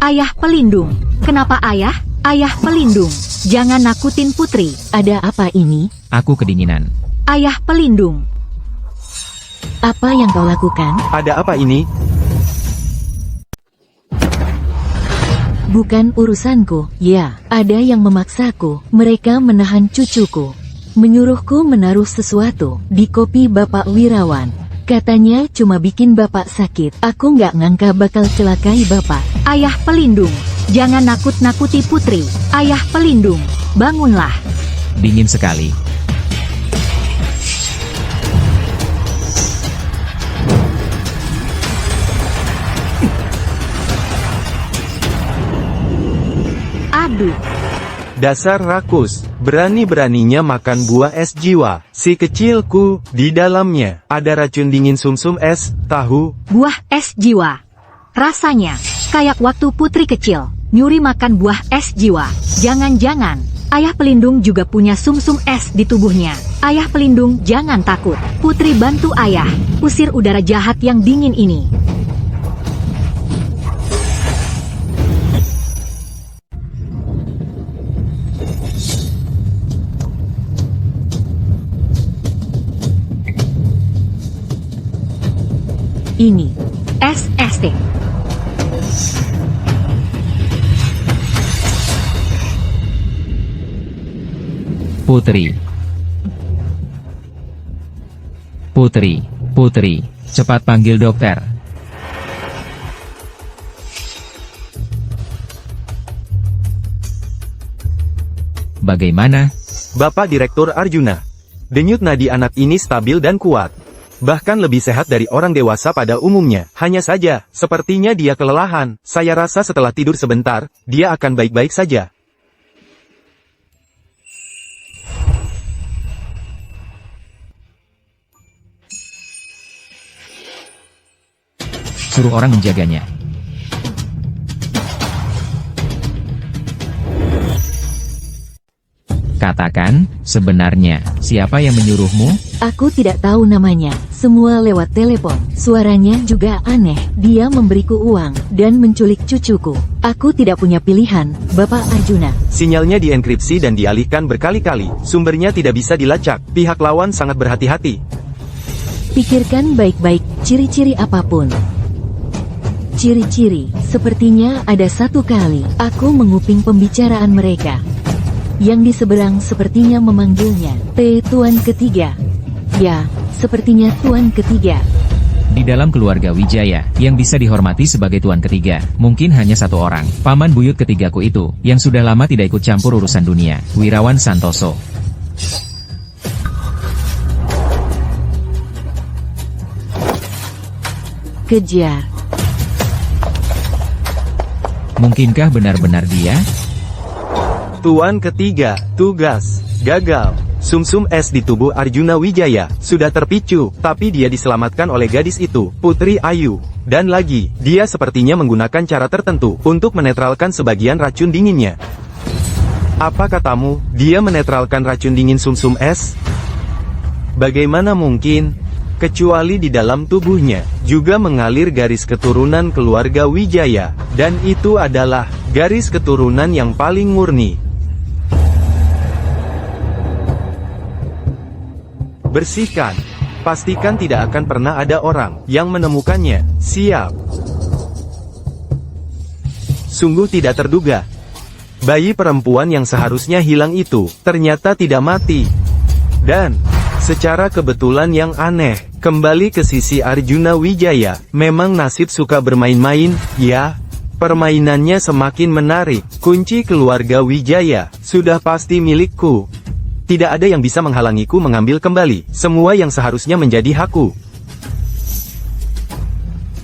Ayah pelindung. Kenapa ayah? Ayah pelindung. Jangan nakutin Putri. Ada apa ini? Aku kedinginan. Ayah pelindung. Apa yang kau lakukan? Ada apa ini? Bukan urusanku. Ya, ada yang memaksaku. Mereka menahan cucuku. Menyuruhku menaruh sesuatu di kopi Bapak Wirawan. Katanya cuma bikin bapak sakit. Aku nggak ngangka bakal celakai bapak. Ayah pelindung, jangan nakut-nakuti putri. Ayah pelindung, bangunlah. Dingin sekali. Aduh, Dasar rakus, berani-beraninya makan buah es jiwa. Si kecilku, di dalamnya ada racun dingin sumsum es, tahu? buah es jiwa. Rasanya kayak waktu putri kecil nyuri makan buah es jiwa. Jangan-jangan ayah pelindung juga punya sumsum es di tubuhnya. Ayah pelindung, jangan takut. Putri bantu ayah usir udara jahat yang dingin ini. Ini. Es estik. Putri. Putri, Putri, cepat panggil dokter. Bagaimana? Bapak Direktur Arjuna. Denyut nadi anak ini stabil dan kuat. Bahkan lebih sehat dari orang dewasa pada umumnya. Hanya saja, sepertinya dia kelelahan. Saya rasa setelah tidur sebentar, dia akan baik-baik saja. Suruh orang menjaganya. Katakan, sebenarnya, siapa yang menyuruhmu? Aku tidak tahu namanya. Semua lewat telepon. Suaranya juga aneh. Dia memberiku uang dan menculik cucuku. Aku tidak punya pilihan, Bapak Arjuna. Sinyalnya dienkripsi dan dialihkan berkali-kali. Sumbernya tidak bisa dilacak. Pihak lawan sangat berhati-hati. Pikirkan baik-baik, ciri-ciri apapun. Ciri-ciri, sepertinya ada satu kali, aku menguping pembicaraan mereka. Yang di seberang sepertinya memanggilnya, Tuan Ketiga. Ya, sepertinya Tuan Ketiga. Di dalam keluarga Wijaya, yang bisa dihormati sebagai Tuan Ketiga, mungkin hanya satu orang, Paman Buyut Ketigaku itu, yang sudah lama tidak ikut campur urusan dunia, Wirawan Santoso. Kejar. Mungkinkah benar-benar dia? Tuan Ketiga, tugas gagal. Sumsum es di tubuh Arjuna Wijaya sudah terpicu, tapi dia diselamatkan oleh gadis itu, Putri Ayu. Dan lagi, dia sepertinya menggunakan cara tertentu untuk menetralkan sebagian racun dinginnya. Apa katamu, dia menetralkan racun dingin sumsum es? Bagaimana mungkin? Kecuali di dalam tubuhnya juga mengalir garis keturunan keluarga Wijaya, dan itu adalah garis keturunan yang paling murni. Bersihkan. Pastikan tidak akan pernah ada orang yang menemukannya. Siap. Sungguh tidak terduga. Bayi perempuan yang seharusnya hilang itu, ternyata tidak mati. Dan, secara kebetulan yang aneh, kembali ke sisi Arjuna Wijaya, memang nasib suka bermain-main, ya. Permainannya semakin menarik. Kunci keluarga Wijaya, sudah pasti milikku. Tidak ada yang bisa menghalangiku mengambil kembali semua yang seharusnya menjadi hakku.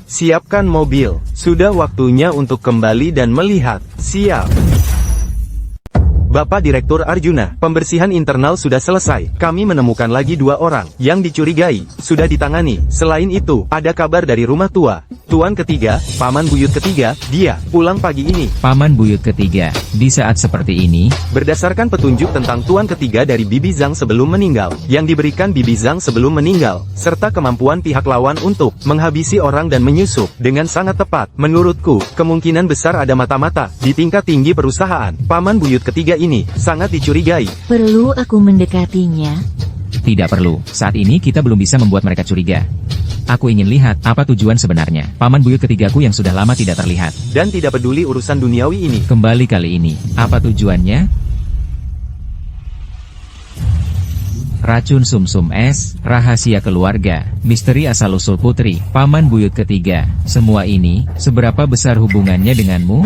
Siapkan mobil, sudah waktunya untuk kembali dan melihat. Siap. Bapak Direktur Arjuna, pembersihan internal sudah selesai. Kami menemukan lagi 2 orang yang dicurigai, sudah ditangani. Selain itu, ada kabar dari rumah tua. Tuan Ketiga, Paman Buyut Ketiga, dia pulang pagi ini. Paman Buyut Ketiga, di saat seperti ini, Berdasarkan petunjuk tentang Tuan Ketiga dari Bibi Zhang sebelum meninggal, yang diberikan Bibi Zhang sebelum meninggal, serta kemampuan pihak lawan untuk menghabisi orang dan menyusup dengan sangat tepat, menurutku, kemungkinan besar ada mata-mata di tingkat tinggi perusahaan. Paman Buyut Ketiga ini sangat dicurigai. Perlu aku mendekatinya? tidak perlu. Saat ini kita belum bisa membuat mereka curiga. Aku ingin lihat apa tujuan sebenarnya Paman Buyut Ketigaku yang sudah lama tidak terlihat. Dan tidak peduli urusan duniawi ini. Kembali kali ini, apa tujuannya? racun sumsum es, rahasia keluarga, misteri asal-usul putri, paman buyut ketiga. Semua ini, seberapa besar hubungannya denganmu?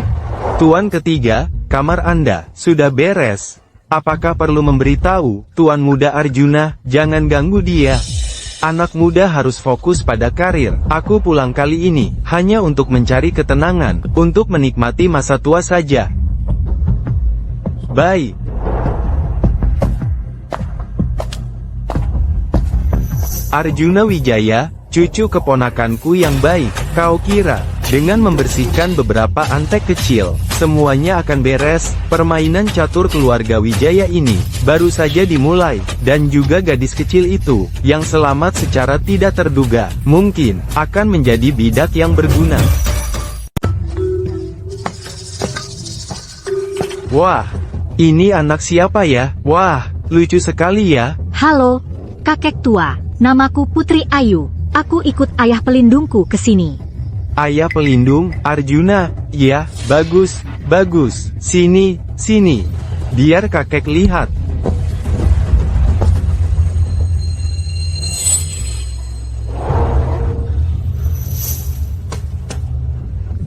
Tuan ketiga, kamar Anda sudah beres. Apakah perlu memberitahu, Tuan Muda Arjuna, jangan ganggu dia. Anak muda harus fokus pada karir. Aku pulang kali ini, hanya untuk mencari ketenangan, untuk menikmati masa tua saja. Bye. Arjuna Wijaya, cucu keponakanku yang baik, kau kira, dengan membersihkan beberapa antek kecil, semuanya akan beres? Permainan catur keluarga Wijaya ini, baru saja dimulai, dan juga gadis kecil itu, yang selamat secara tidak terduga, mungkin, akan menjadi bidak yang berguna. Wah, ini anak siapa ya? Wah, lucu sekali ya. Halo, kakek tua. Namaku Putri Ayu. Aku ikut ayah pelindungku ke sini. Ayah pelindung, Arjuna, ya, bagus, bagus, sini, sini. Biar kakek lihat.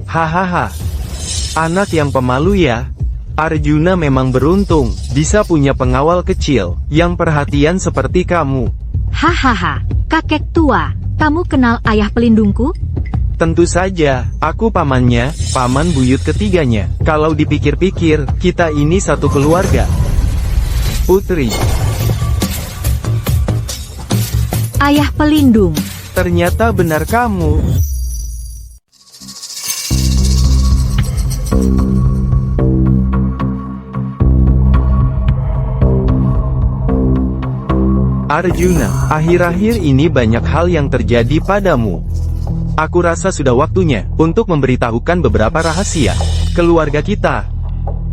Hahaha. Anak yang pemalu ya. Arjuna memang beruntung, bisa punya pengawal kecil, yang perhatian seperti kamu. Hahaha, kakek tua. Kamu kenal ayah pelindungku? Tentu saja, aku pamannya, paman buyut ketiganya. Kalau dipikir-pikir, kita ini satu keluarga. Putri. Ayah pelindung. Ternyata benar kamu. Arjuna, akhir-akhir ini banyak hal yang terjadi padamu. Aku rasa sudah waktunya untuk memberitahukan beberapa rahasia keluarga kita.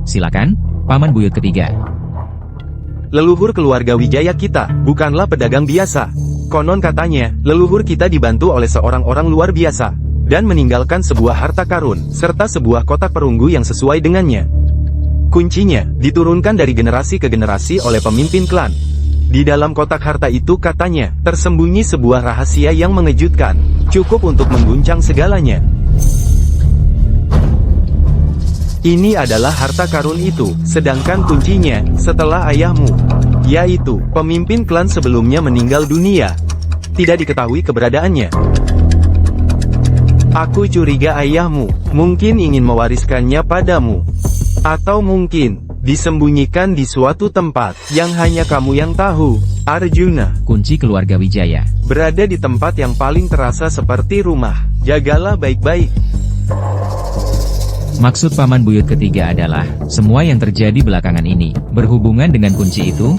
Silakan, paman buyut ketiga. Leluhur keluarga Wijaya kita bukanlah pedagang biasa. Konon katanya, leluhur kita dibantu oleh seorang orang luar biasa, dan meninggalkan sebuah harta karun, serta sebuah kotak perunggu yang sesuai dengannya. Kuncinya, diturunkan dari generasi ke generasi oleh pemimpin klan. Di dalam kotak harta itu katanya, tersembunyi sebuah rahasia yang mengejutkan, cukup untuk mengguncang segalanya. Ini adalah harta karun itu, sedangkan kuncinya, setelah ayahmu, yaitu, pemimpin klan sebelumnya meninggal dunia. Tidak diketahui keberadaannya. Aku curiga ayahmu, mungkin ingin mewariskannya padamu. Atau mungkin, disembunyikan di suatu tempat, yang hanya kamu yang tahu. Arjuna, Kunci keluarga Wijaya. berada di tempat yang paling terasa seperti rumah. Jagalah baik-baik. Maksud paman buyut ketiga adalah, semua yang terjadi belakangan ini, berhubungan dengan kunci itu?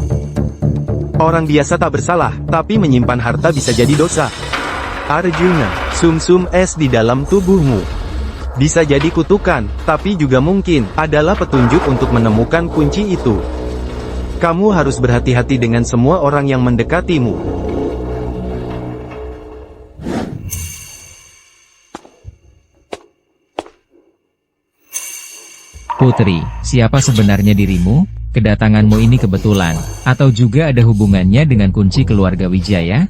Orang biasa tak bersalah, tapi menyimpan harta bisa jadi dosa. Arjuna, sumsum es di dalam tubuhmu bisa jadi kutukan, tapi juga mungkin adalah petunjuk untuk menemukan kunci itu. Kamu harus berhati-hati dengan semua orang yang mendekatimu. Putri, siapa sebenarnya dirimu? Kedatanganmu ini kebetulan, atau juga ada hubungannya dengan kunci keluarga Wijaya?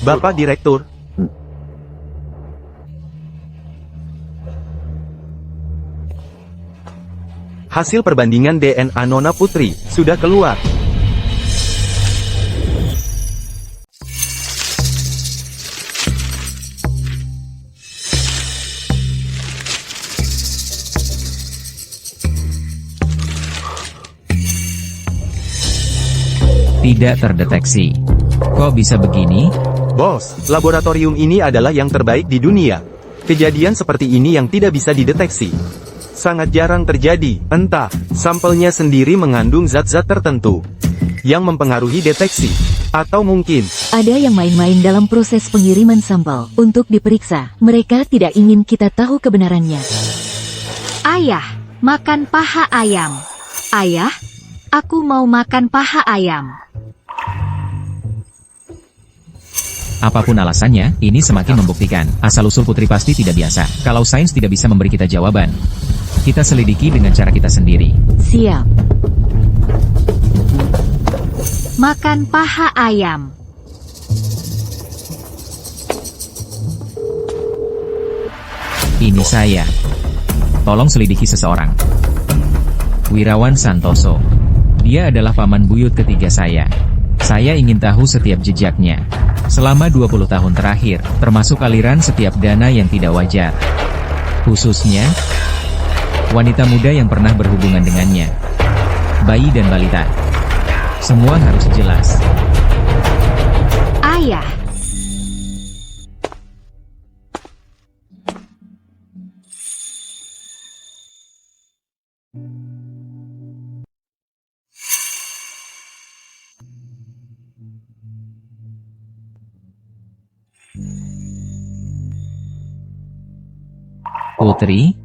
Bapak Direktur, hasil perbandingan DNA Nona Putri sudah keluar. Tidak terdeteksi. Kok bisa begini? Bos, laboratorium ini adalah yang terbaik di dunia. Kejadian seperti ini yang tidak bisa dideteksi sangat jarang terjadi, entah, sampelnya sendiri mengandung zat-zat tertentu yang mempengaruhi deteksi, atau mungkin Ada yang main-main dalam proses pengiriman sampel untuk diperiksa. Mereka tidak ingin kita tahu kebenarannya. Ayah, makan paha ayam. Ayah, aku mau makan paha ayam. Apapun alasannya, ini semakin membuktikan, asal-usul putri pasti tidak biasa. Kalau sains tidak bisa memberi kita jawaban, kita selidiki dengan cara kita sendiri. Siap. Makan paha ayam. Ini saya. Tolong selidiki seseorang. Wirawan Santoso. Dia adalah paman buyut ketiga saya. Saya ingin tahu setiap jejaknya. Selama 20 tahun terakhir, termasuk aliran setiap dana yang tidak wajar. Khususnya, wanita muda yang pernah berhubungan dengannya. Bayi dan balita. Semua harus jelas. Ayah. Putri,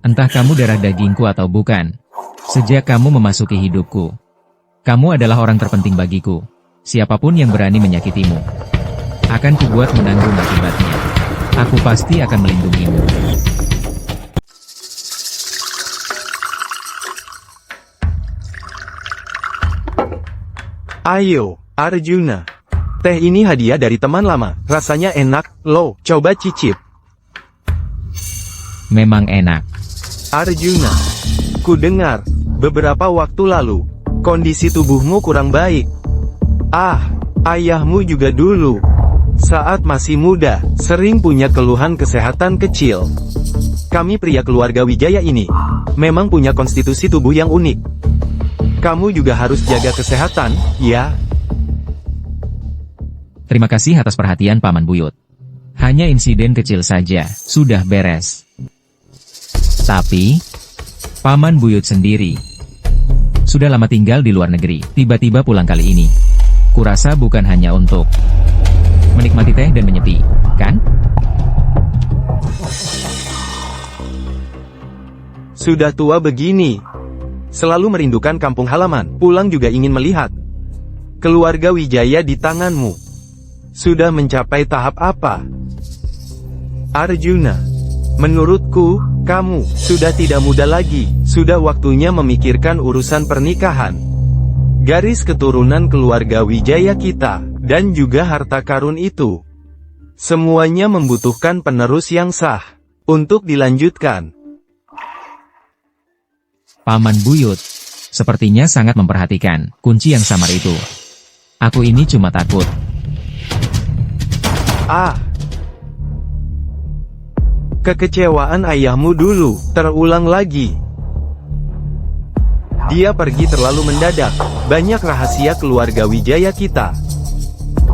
entah kamu darah dagingku atau bukan. Sejak kamu memasuki hidupku, kamu adalah orang terpenting bagiku. Siapapun yang berani menyakitimu, akan kubuat menanggung akibatnya. Aku pasti akan melindungimu. Ayo, Arjuna. Teh ini hadiah dari teman lama. Rasanya enak, loh. Coba cicip. Memang enak. Arjuna, ku dengar, beberapa waktu lalu, kondisi tubuhmu kurang baik. Ayahmu juga dulu, saat masih muda, sering punya keluhan kesehatan kecil. Kami pria keluarga Wijaya ini, memang punya konstitusi tubuh yang unik. Kamu juga harus jaga kesehatan, ya? Terima kasih atas perhatian Paman Buyut. Hanya insiden kecil saja, sudah beres. Tapi, Paman Buyut sendiri sudah lama tinggal di luar negeri, tiba-tiba pulang kali ini. Kurasa bukan hanya untuk menikmati teh dan menyepi, kan? Sudah tua begini, selalu merindukan kampung halaman, pulang juga ingin melihat keluarga Wijaya di tanganmu. Sudah mencapai tahap apa? Arjuna, menurutku, kamu sudah tidak muda lagi, sudah waktunya memikirkan urusan pernikahan. Garis keturunan keluarga Wijaya kita, dan juga harta karun itu. Semuanya membutuhkan penerus yang sah, untuk dilanjutkan. Paman Buyut sepertinya sangat memperhatikan kunci yang samar itu. Aku ini cuma takut. Kekecewaan ayahmu dulu, terulang lagi. Dia pergi terlalu mendadak, banyak rahasia keluarga Wijaya kita,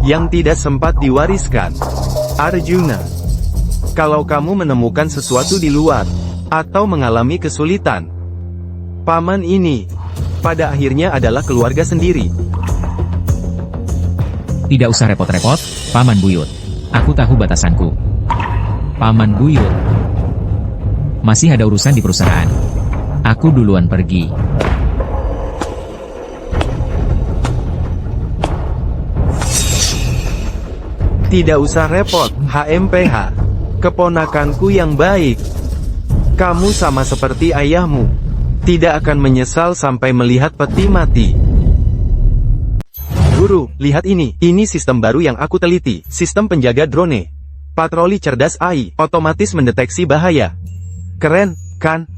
yang tidak sempat diwariskan. Arjuna, kalau kamu menemukan sesuatu di luar, atau mengalami kesulitan, paman ini, pada akhirnya adalah keluarga sendiri. Tidak usah repot-repot, Paman Buyut. Aku tahu batasanku. Paman Buyut, masih ada urusan di perusahaan. Aku duluan pergi. Tidak usah repot, HMPH. Keponakanku yang baik. Kamu sama seperti ayahmu. Tidak akan menyesal sampai melihat peti mati. Guru, lihat ini. Ini sistem baru yang aku teliti. Sistem penjaga drone. Patroli cerdas AI, otomatis mendeteksi bahaya. Keren, kan?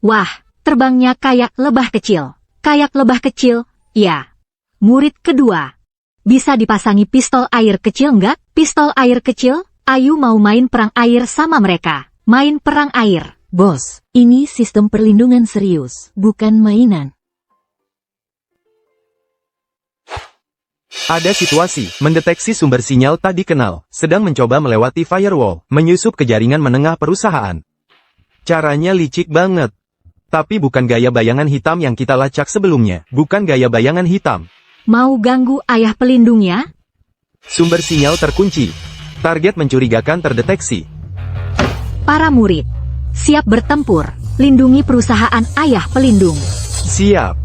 Wah, terbangnya kayak lebah kecil. Kayak lebah kecil, ya. Murid kedua. Bisa dipasangi pistol air kecil nggak? Pistol air kecil? Ayu mau main perang air sama mereka. Main perang air. Bos, ini sistem perlindungan serius, bukan mainan. Ada situasi, mendeteksi sumber sinyal tak dikenal, sedang mencoba melewati firewall, menyusup ke jaringan menengah perusahaan. Caranya licik banget. Tapi bukan gaya bayangan hitam yang kita lacak sebelumnya, bukan gaya bayangan hitam. Mau ganggu ayah pelindungnya? Sumber sinyal terkunci. Target mencurigakan terdeteksi. Para murid, siap bertempur, lindungi perusahaan ayah pelindung. Siap.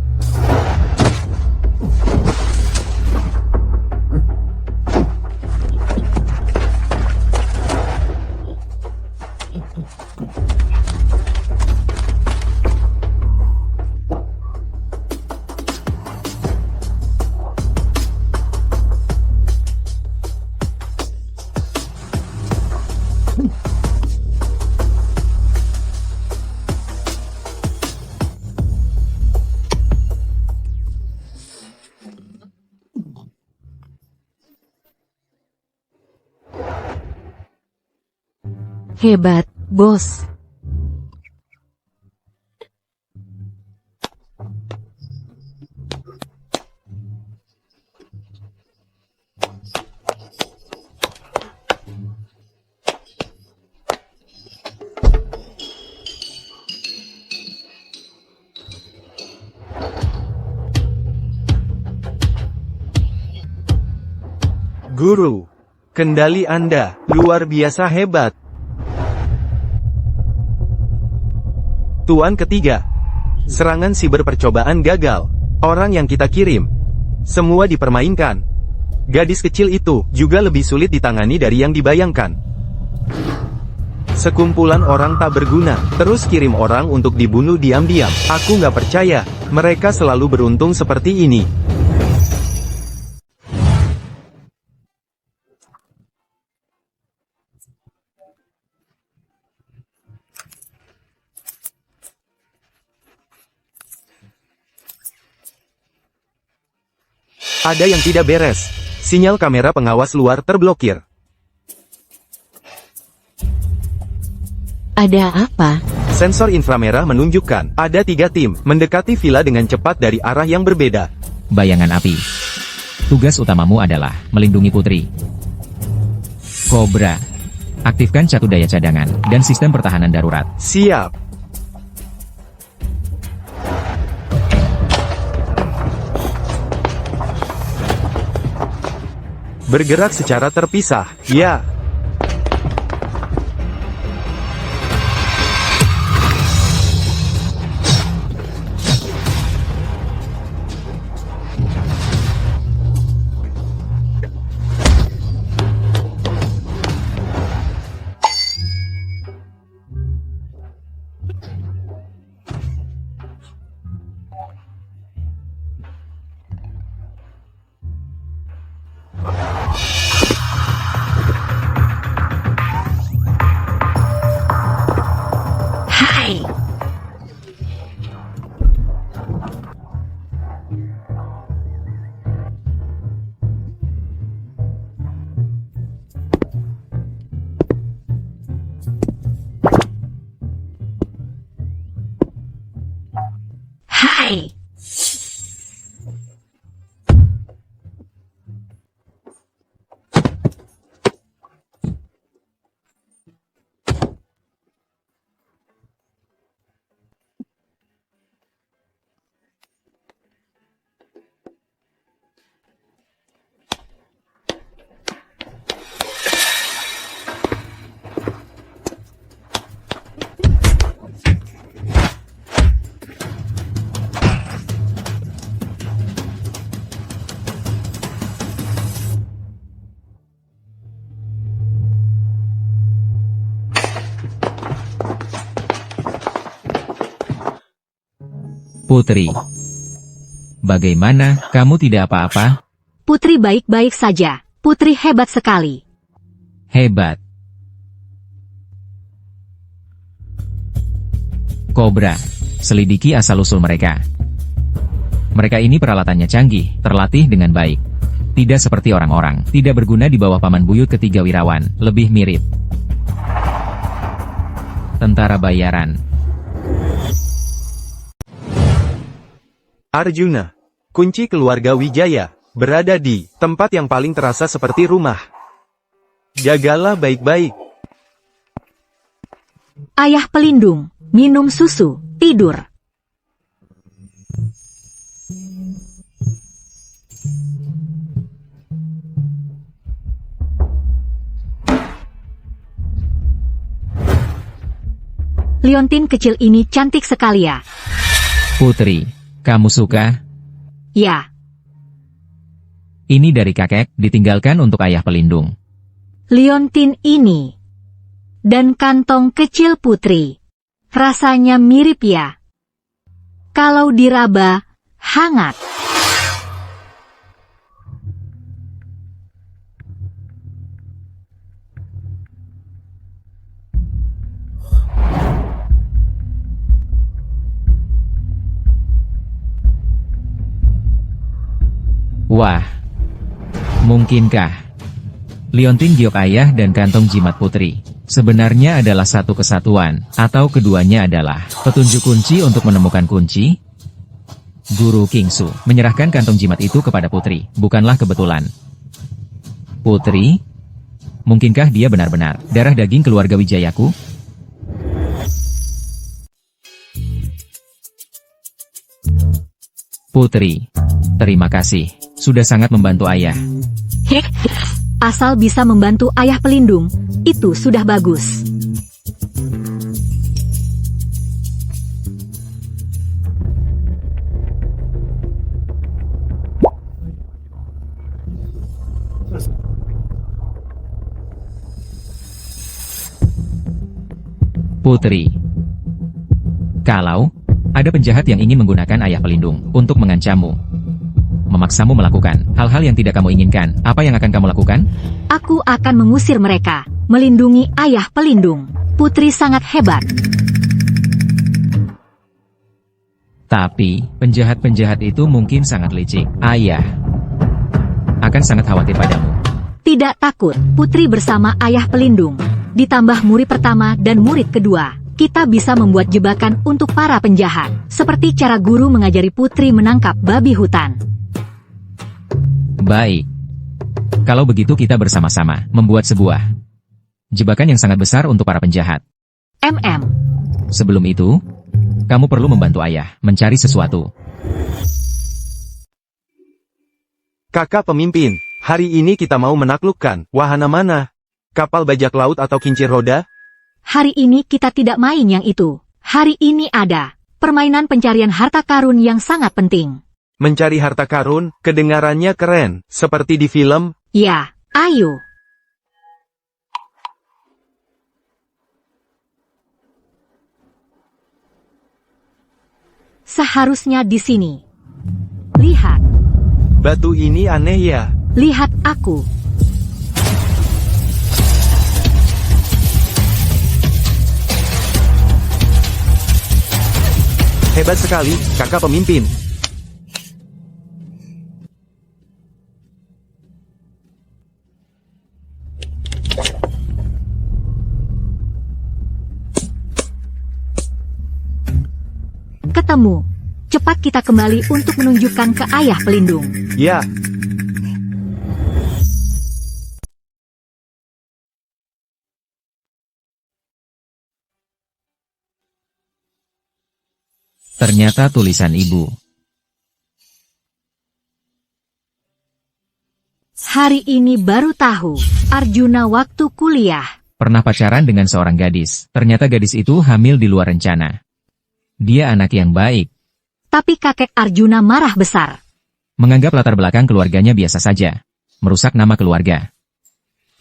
Hebat, bos. Guru, kendali Anda luar biasa hebat. Tuan ketiga, serangan siber percobaan gagal. Orang yang kita kirim, semua dipermainkan. Gadis kecil itu juga lebih sulit ditangani dari yang dibayangkan. Sekumpulan orang tak berguna, terus kirim orang untuk dibunuh diam-diam. Aku nggak percaya, mereka selalu beruntung seperti ini. Ada yang tidak beres. Sinyal kamera pengawas luar terblokir. Ada apa? Sensor inframerah menunjukkan ada 3 tim mendekati villa dengan cepat dari arah yang berbeda. Bayangan api. Tugas utamamu adalah melindungi putri. Cobra. Aktifkan catu daya cadangan dan sistem pertahanan darurat. Siap. Bergerak secara terpisah, ya. Hai. Hai. Putri. Bagaimana, kamu tidak apa-apa? Putri baik-baik saja. Putri hebat sekali. Hebat. Cobra. Selidiki asal-usul mereka. Mereka ini peralatannya canggih, terlatih dengan baik. Tidak seperti orang-orang, tidak berguna di bawah paman buyut ketiga wirawan, lebih mirip tentara bayaran. Arjuna, kunci keluarga Wijaya, berada di tempat yang paling terasa seperti rumah. Jagalah baik-baik. Ayah pelindung, minum susu, tidur. Liontin kecil ini cantik sekali ya. Putri, kamu suka? Ya, Ini dari kakek, ditinggalkan untuk ayah pelindung. liontin ini. Dan kantong kecil putri. Rasanya mirip ya. Kalau diraba, hangat. Wah, mungkinkah? Liontin giok ayah dan kantong jimat putri. Sebenarnya adalah satu kesatuan, atau keduanya adalah petunjuk kunci untuk menemukan kunci? Guru Kingsu menyerahkan kantong jimat itu kepada Putri, bukanlah kebetulan. Putri? Mungkinkah dia benar-benar darah daging keluarga Wijayaku? Putri, terima kasih, sudah sangat membantu ayah. Asal bisa membantu ayah pelindung, itu sudah bagus. Putri, kalau ada penjahat yang ingin menggunakan ayah pelindung untuk mengancammu, memaksamu melakukan hal-hal yang tidak kamu inginkan, apa yang akan kamu lakukan? Aku akan mengusir mereka, melindungi ayah pelindung. Putri sangat hebat. Tapi, penjahat-penjahat itu mungkin sangat licik. Ayah akan sangat khawatir padamu. Tidak takut, Putri bersama ayah pelindung. Ditambah murid pertama dan murid kedua, kita bisa membuat jebakan untuk para penjahat. Seperti cara guru mengajari Putri menangkap babi hutan. Baik. Kalau begitu kita bersama-sama membuat sebuah jebakan yang sangat besar untuk para penjahat. Sebelum itu, kamu perlu membantu ayah mencari sesuatu. Kakak pemimpin, hari ini kita mau menaklukkan wahana mana? Kapal bajak laut atau kincir roda? Hari ini kita tidak main yang itu. Hari ini ada permainan pencarian harta karun yang sangat penting. Mencari harta karun, kedengarannya keren, seperti di film. Ya, ayo. Seharusnya di sini. Lihat. Batu ini aneh ya. Lihat aku. Hebat sekali, kakak pemimpin. Ketemu. Cepat kita kembali untuk menunjukkan ke ayah pelindung. Ya. Ternyata tulisan ibu. Hari ini baru tahu, Arjuna waktu kuliah. Pernah pacaran dengan seorang gadis. Ternyata gadis itu hamil di luar rencana. Dia anak yang baik. Tapi kakek Arjuna marah besar. Menganggap latar belakang keluarganya biasa saja. Merusak nama keluarga.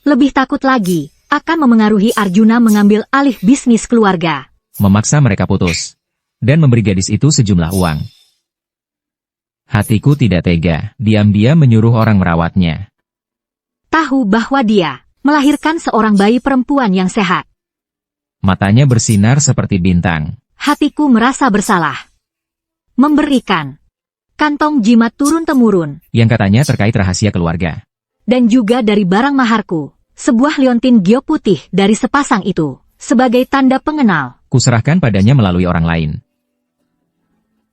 Lebih takut lagi, akan memengaruhi Arjuna mengambil alih bisnis keluarga. Memaksa mereka putus. Dan memberi gadis itu sejumlah uang. Hatiku tidak tega, diam-diam menyuruh orang merawatnya. Tahu bahwa dia melahirkan seorang bayi perempuan yang sehat. Matanya bersinar seperti bintang. Hatiku merasa bersalah. Memberikan kantong jimat turun-temurun. Yang katanya terkait rahasia keluarga. Dan juga dari barang maharku, sebuah liontin giok putih dari sepasang itu, sebagai tanda pengenal. Kuserahkan padanya melalui orang lain.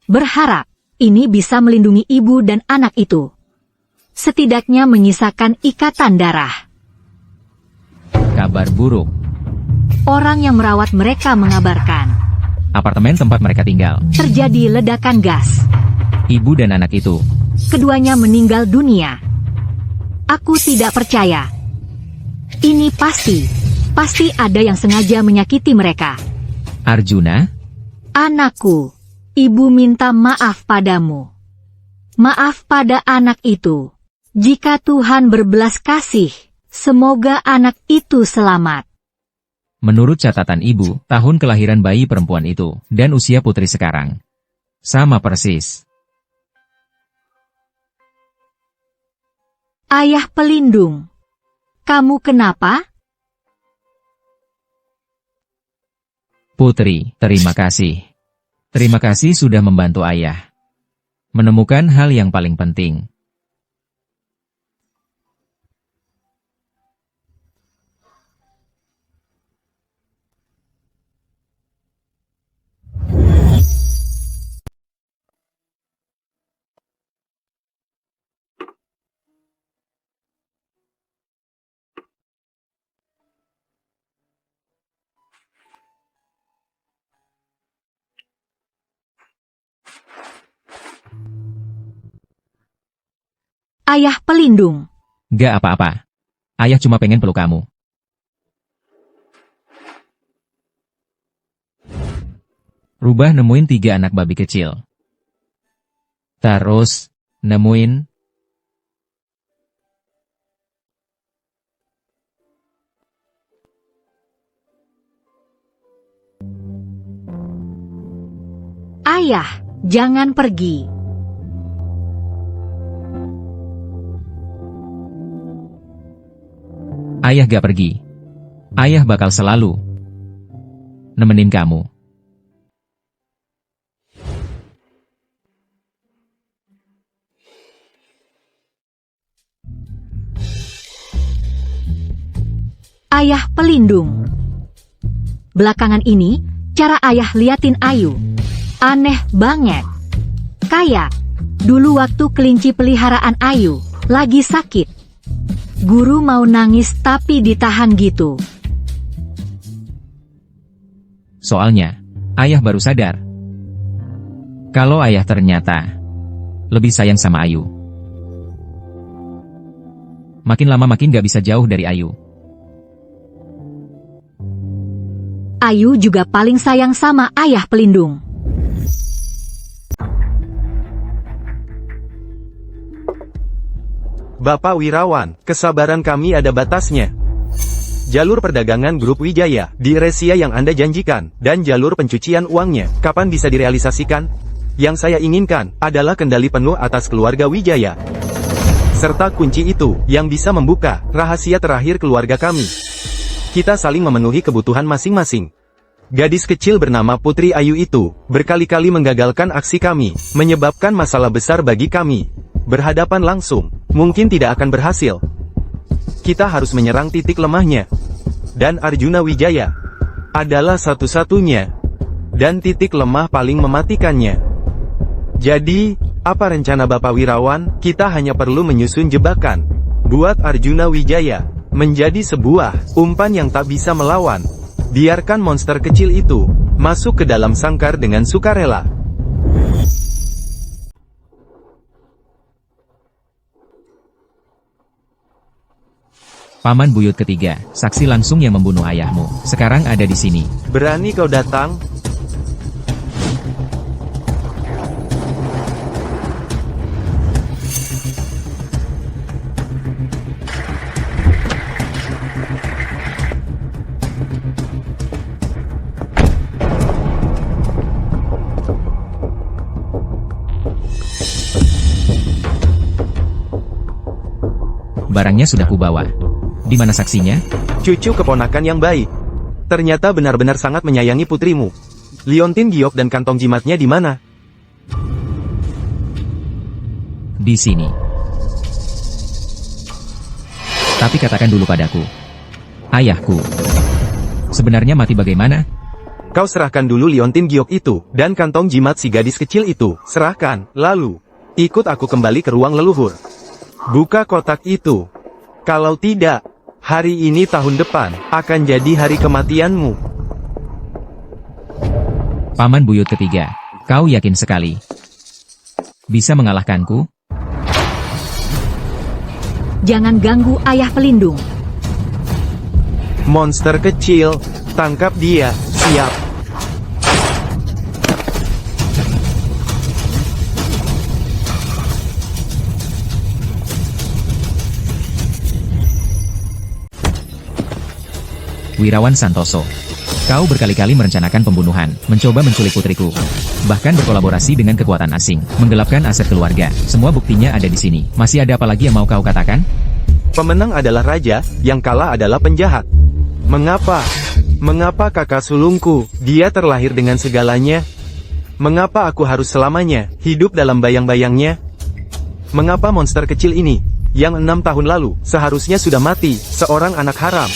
Berharap ini bisa melindungi ibu dan anak itu. Setidaknya menyisakan ikatan darah. Kabar buruk. Orang yang merawat mereka mengabarkan. Apartemen tempat mereka tinggal. Terjadi ledakan gas. Ibu dan anak itu. Keduanya meninggal dunia. Aku tidak percaya. Ini pasti ada yang sengaja menyakiti mereka. Arjuna? Anakku, ibu minta maaf padamu. Maaf pada anak itu. Jika Tuhan berbelas kasih, semoga anak itu selamat. Menurut catatan ibu, tahun kelahiran bayi perempuan itu, dan usia putri sekarang. Sama persis. Ayah pelindung. Kamu kenapa? Putri, terima kasih. Terima kasih sudah membantu ayah. Menemukan hal yang paling penting. ayah pelindung. Gak apa-apa. Ayah cuma pengen peluk kamu. Rubah nemuin 3 anak babi kecil. Terus, nemuin Ayah, jangan pergi. ayah gak pergi. Ayah bakal selalu nemenin kamu. Ayah pelindung. Belakangan ini, cara ayah liatin Ayu aneh banget. Kayak dulu waktu kelinci peliharaan Ayu lagi sakit. Guru mau nangis tapi ditahan gitu. Soalnya, ayah baru sadar kalau ayah ternyata lebih sayang sama Ayu. Makin lama makin gak bisa jauh dari Ayu. Ayu juga paling sayang sama ayah pelindung. Bapak Wirawan, kesabaran kami ada batasnya. Jalur perdagangan Grup Wijaya di Resia yang Anda janjikan, dan jalur pencucian uangnya, kapan bisa direalisasikan? Yang saya inginkan adalah kendali penuh atas keluarga Wijaya. Serta kunci itu yang bisa membuka rahasia terakhir keluarga kami. Kita saling memenuhi kebutuhan masing-masing. Gadis kecil bernama Putri Ayu itu berkali-kali menggagalkan aksi kami, menyebabkan masalah besar bagi kami. Berhadapan langsung, mungkin tidak akan berhasil. Kita harus menyerang titik lemahnya. Dan Arjuna Wijaya adalah satu-satunya dan titik lemah paling mematikannya. Jadi, apa rencana Bapak Wirawan? Kita hanya perlu menyusun jebakan buat Arjuna Wijaya menjadi sebuah umpan yang tak bisa melawan. Biarkan monster kecil itu masuk ke dalam sangkar dengan sukarela. Paman buyut ketiga, saksi langsung yang membunuh ayahmu, sekarang ada di sini. Berani kau datang? Barangnya sudah kubawa. Di mana saksinya? Cucu keponakan yang baik. Ternyata benar-benar sangat menyayangi putrimu. Liontin Giok dan kantong jimatnya di mana? Di sini. Tapi katakan dulu padaku. Ayahku sebenarnya mati bagaimana? Kau serahkan dulu Liontin Giok itu, dan kantong jimat si gadis kecil itu. Serahkan, lalu ikut aku kembali ke ruang leluhur. Buka kotak itu. Kalau tidak, hari ini tahun depan akan jadi hari kematianmu. Paman buyut ketiga, kau yakin sekali bisa mengalahkanku? Jangan ganggu ayah pelindung. Monster kecil, tangkap dia, siap. Wirawan Santoso, kau berkali-kali merencanakan pembunuhan, mencoba menculik putriku, bahkan berkolaborasi dengan kekuatan asing, menggelapkan aset keluarga. Semua buktinya ada di sini. Masih ada apa lagi yang mau kau katakan? Pemenang adalah raja, yang kalah adalah penjahat. Mengapa? Mengapa kakak sulungku, dia terlahir dengan segalanya? Mengapa aku harus selamanya hidup dalam bayang-bayangnya? Mengapa monster kecil ini, yang 6 tahun lalu seharusnya sudah mati, seorang anak haram,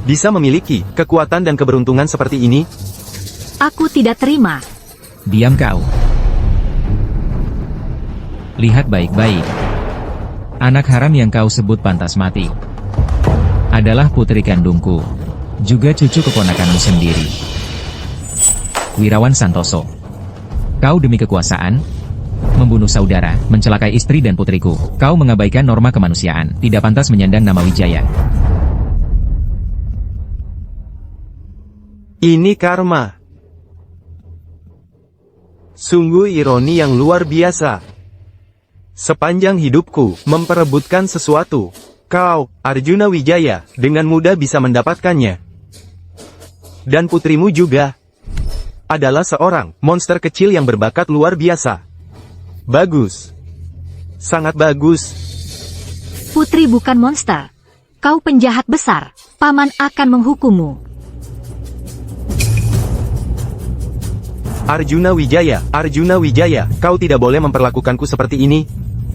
bisa memiliki kekuatan dan keberuntungan seperti ini? Aku tidak terima. Diam kau. Lihat baik-baik. Anak haram yang kau sebut pantas mati adalah putri kandungku, juga cucu keponakanmu sendiri. Wirawan Santoso, kau demi kekuasaan Membunuh saudara, mencelakai istri dan putriku. Kau mengabaikan norma kemanusiaan. Tidak pantas menyandang nama Wijaya. Ini karma. Sungguh ironi yang luar biasa. Sepanjang hidupku memperebutkan sesuatu, kau, Arjuna Wijaya, dengan mudah bisa mendapatkannya. Dan putrimu juga adalah seorang monster kecil yang berbakat luar biasa. Bagus. Sangat bagus. Putri bukan monster. Kau penjahat besar. Paman akan menghukummu. Arjuna Wijaya, kau tidak boleh memperlakukanku seperti ini.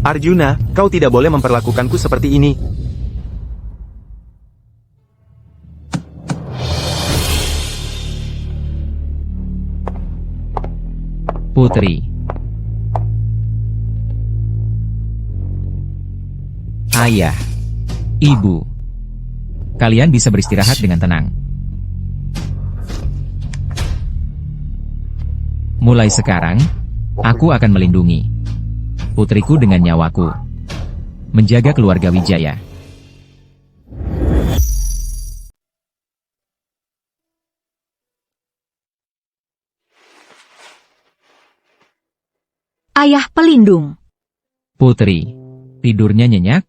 Arjuna, kau tidak boleh memperlakukanku seperti ini. Putri. Ayah. Ibu. Kalian bisa beristirahat dengan tenang. Mulai sekarang, aku akan melindungi putriku dengan nyawaku. Menjaga keluarga Wijaya. Ayah pelindung. Putri, tidurnya nyenyak?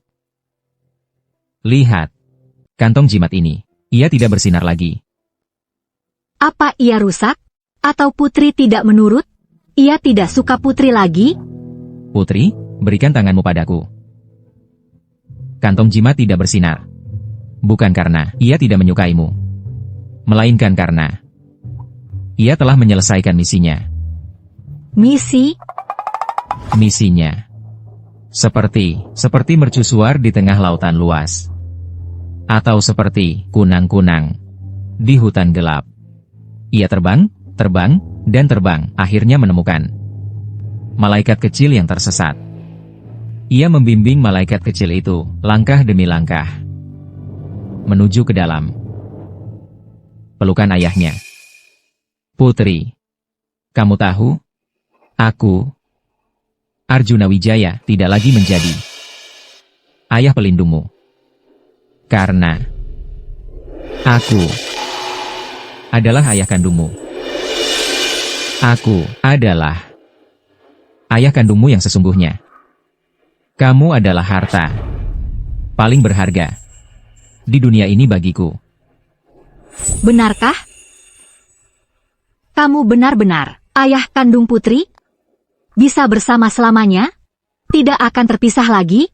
Lihat, kantong jimat ini. Ia tidak bersinar lagi. Apa ia rusak? Atau putri tidak menurut? Ia tidak suka putri lagi? Putri, berikan tanganmu padaku. Kantong jimat tidak bersinar. Bukan karena ia tidak menyukaimu. Melainkan karena ia telah menyelesaikan misinya. Misi? Misinya. Seperti mercusuar di tengah lautan luas. Atau seperti kunang-kunang di hutan gelap. Ia terbang, dan terbang, akhirnya menemukan malaikat kecil yang tersesat. Ia membimbing malaikat kecil itu, langkah demi langkah, menuju ke dalam pelukan ayahnya. Putri, kamu tahu, aku, Arjuna Wijaya, tidak lagi menjadi ayah pelindungmu. Karena aku adalah ayah kandungmu. Aku adalah ayah kandungmu yang sesungguhnya. Kamu adalah harta paling berharga di dunia ini bagiku. Benarkah? Kamu benar-benar ayah kandung putri? Bisa bersama selamanya? Tidak akan terpisah lagi?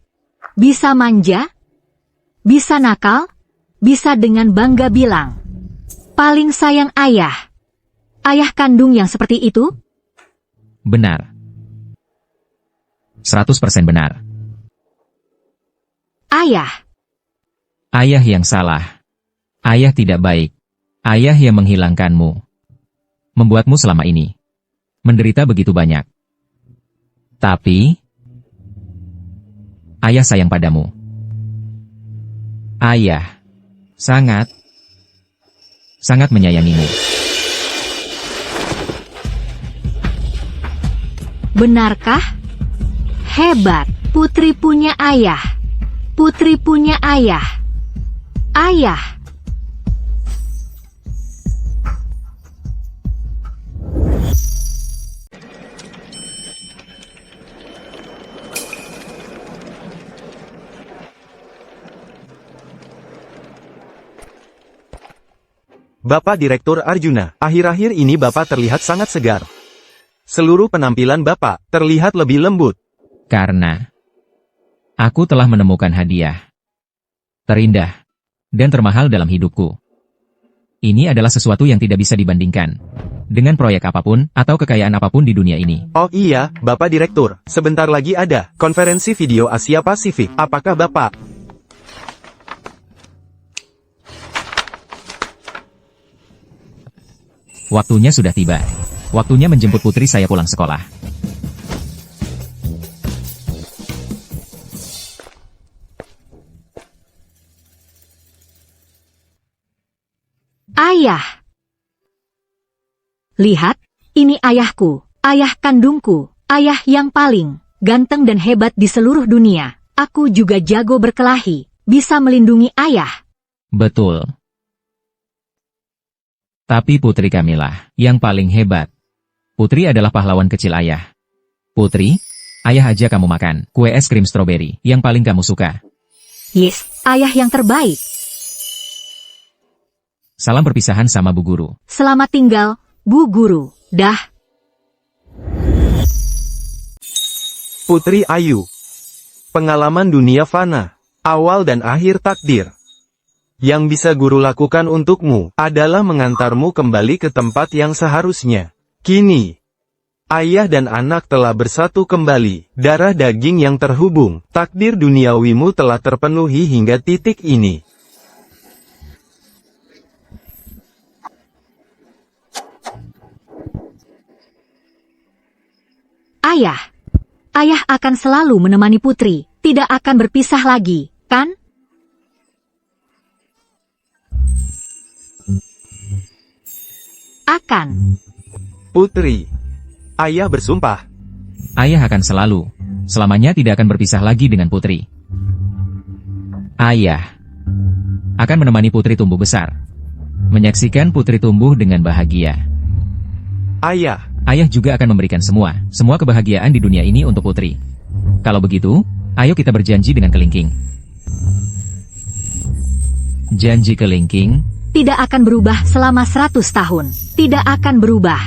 Bisa manja? Bisa nakal? Bisa dengan bangga bilang, paling sayang ayah. Ayah kandung yang seperti itu? Benar. 100% benar. Ayah. Ayah yang salah. Ayah tidak baik. Ayah yang menghilangkanmu. Membuatmu selama ini menderita begitu banyak. Tapi ayah sayang padamu. Ayah sangat menyayangimu. Benarkah? Hebat, putri punya ayah. Putri punya ayah. Ayah. Bapak Direktur Arjuna, akhir-akhir ini Bapak terlihat sangat segar. Seluruh penampilan Bapak terlihat lebih lembut. Karena aku telah menemukan hadiah terindah dan termahal dalam hidupku. Ini adalah sesuatu yang tidak bisa dibandingkan dengan proyek apapun atau kekayaan apapun di dunia ini. Oh iya, Bapak Direktur, sebentar lagi ada konferensi video Asia Pasifik. Apakah Bapak? Waktunya sudah tiba. Waktunya menjemput putri saya pulang sekolah. Ayah. Lihat, ini ayahku, ayah kandungku, Ayah yang paling ganteng dan hebat di seluruh dunia. Aku juga jago berkelahi, bisa melindungi ayah. Betul. Tapi Putri Kamilah yang paling hebat. Putri adalah pahlawan kecil ayah. Putri, ayah ajak kamu makan kue es krim stroberi yang paling kamu suka. Yes, ayah yang terbaik. Salam perpisahan sama Bu Guru. Selamat tinggal, Bu Guru. Dah. Putri Ayu. Pengalaman dunia fana, awal dan akhir takdir. Yang bisa guru lakukan untukmu adalah mengantarmu kembali ke tempat yang seharusnya. Kini, ayah dan anak telah bersatu kembali, darah daging yang terhubung, takdir duniawimu telah terpenuhi hingga titik ini. Ayah akan selalu menemani Putri, tidak akan berpisah lagi, kan? Akan. Putri, ayah bersumpah. Ayah akan selalu, selamanya tidak akan berpisah lagi dengan Putri. Ayah akan menemani Putri tumbuh besar, menyaksikan Putri tumbuh dengan bahagia. Ayah juga akan memberikan semua kebahagiaan di dunia ini untuk Putri. Kalau begitu, ayo kita berjanji dengan kelingking. Janji kelingking Tidak akan berubah selama 100 tahun. Tidak akan berubah.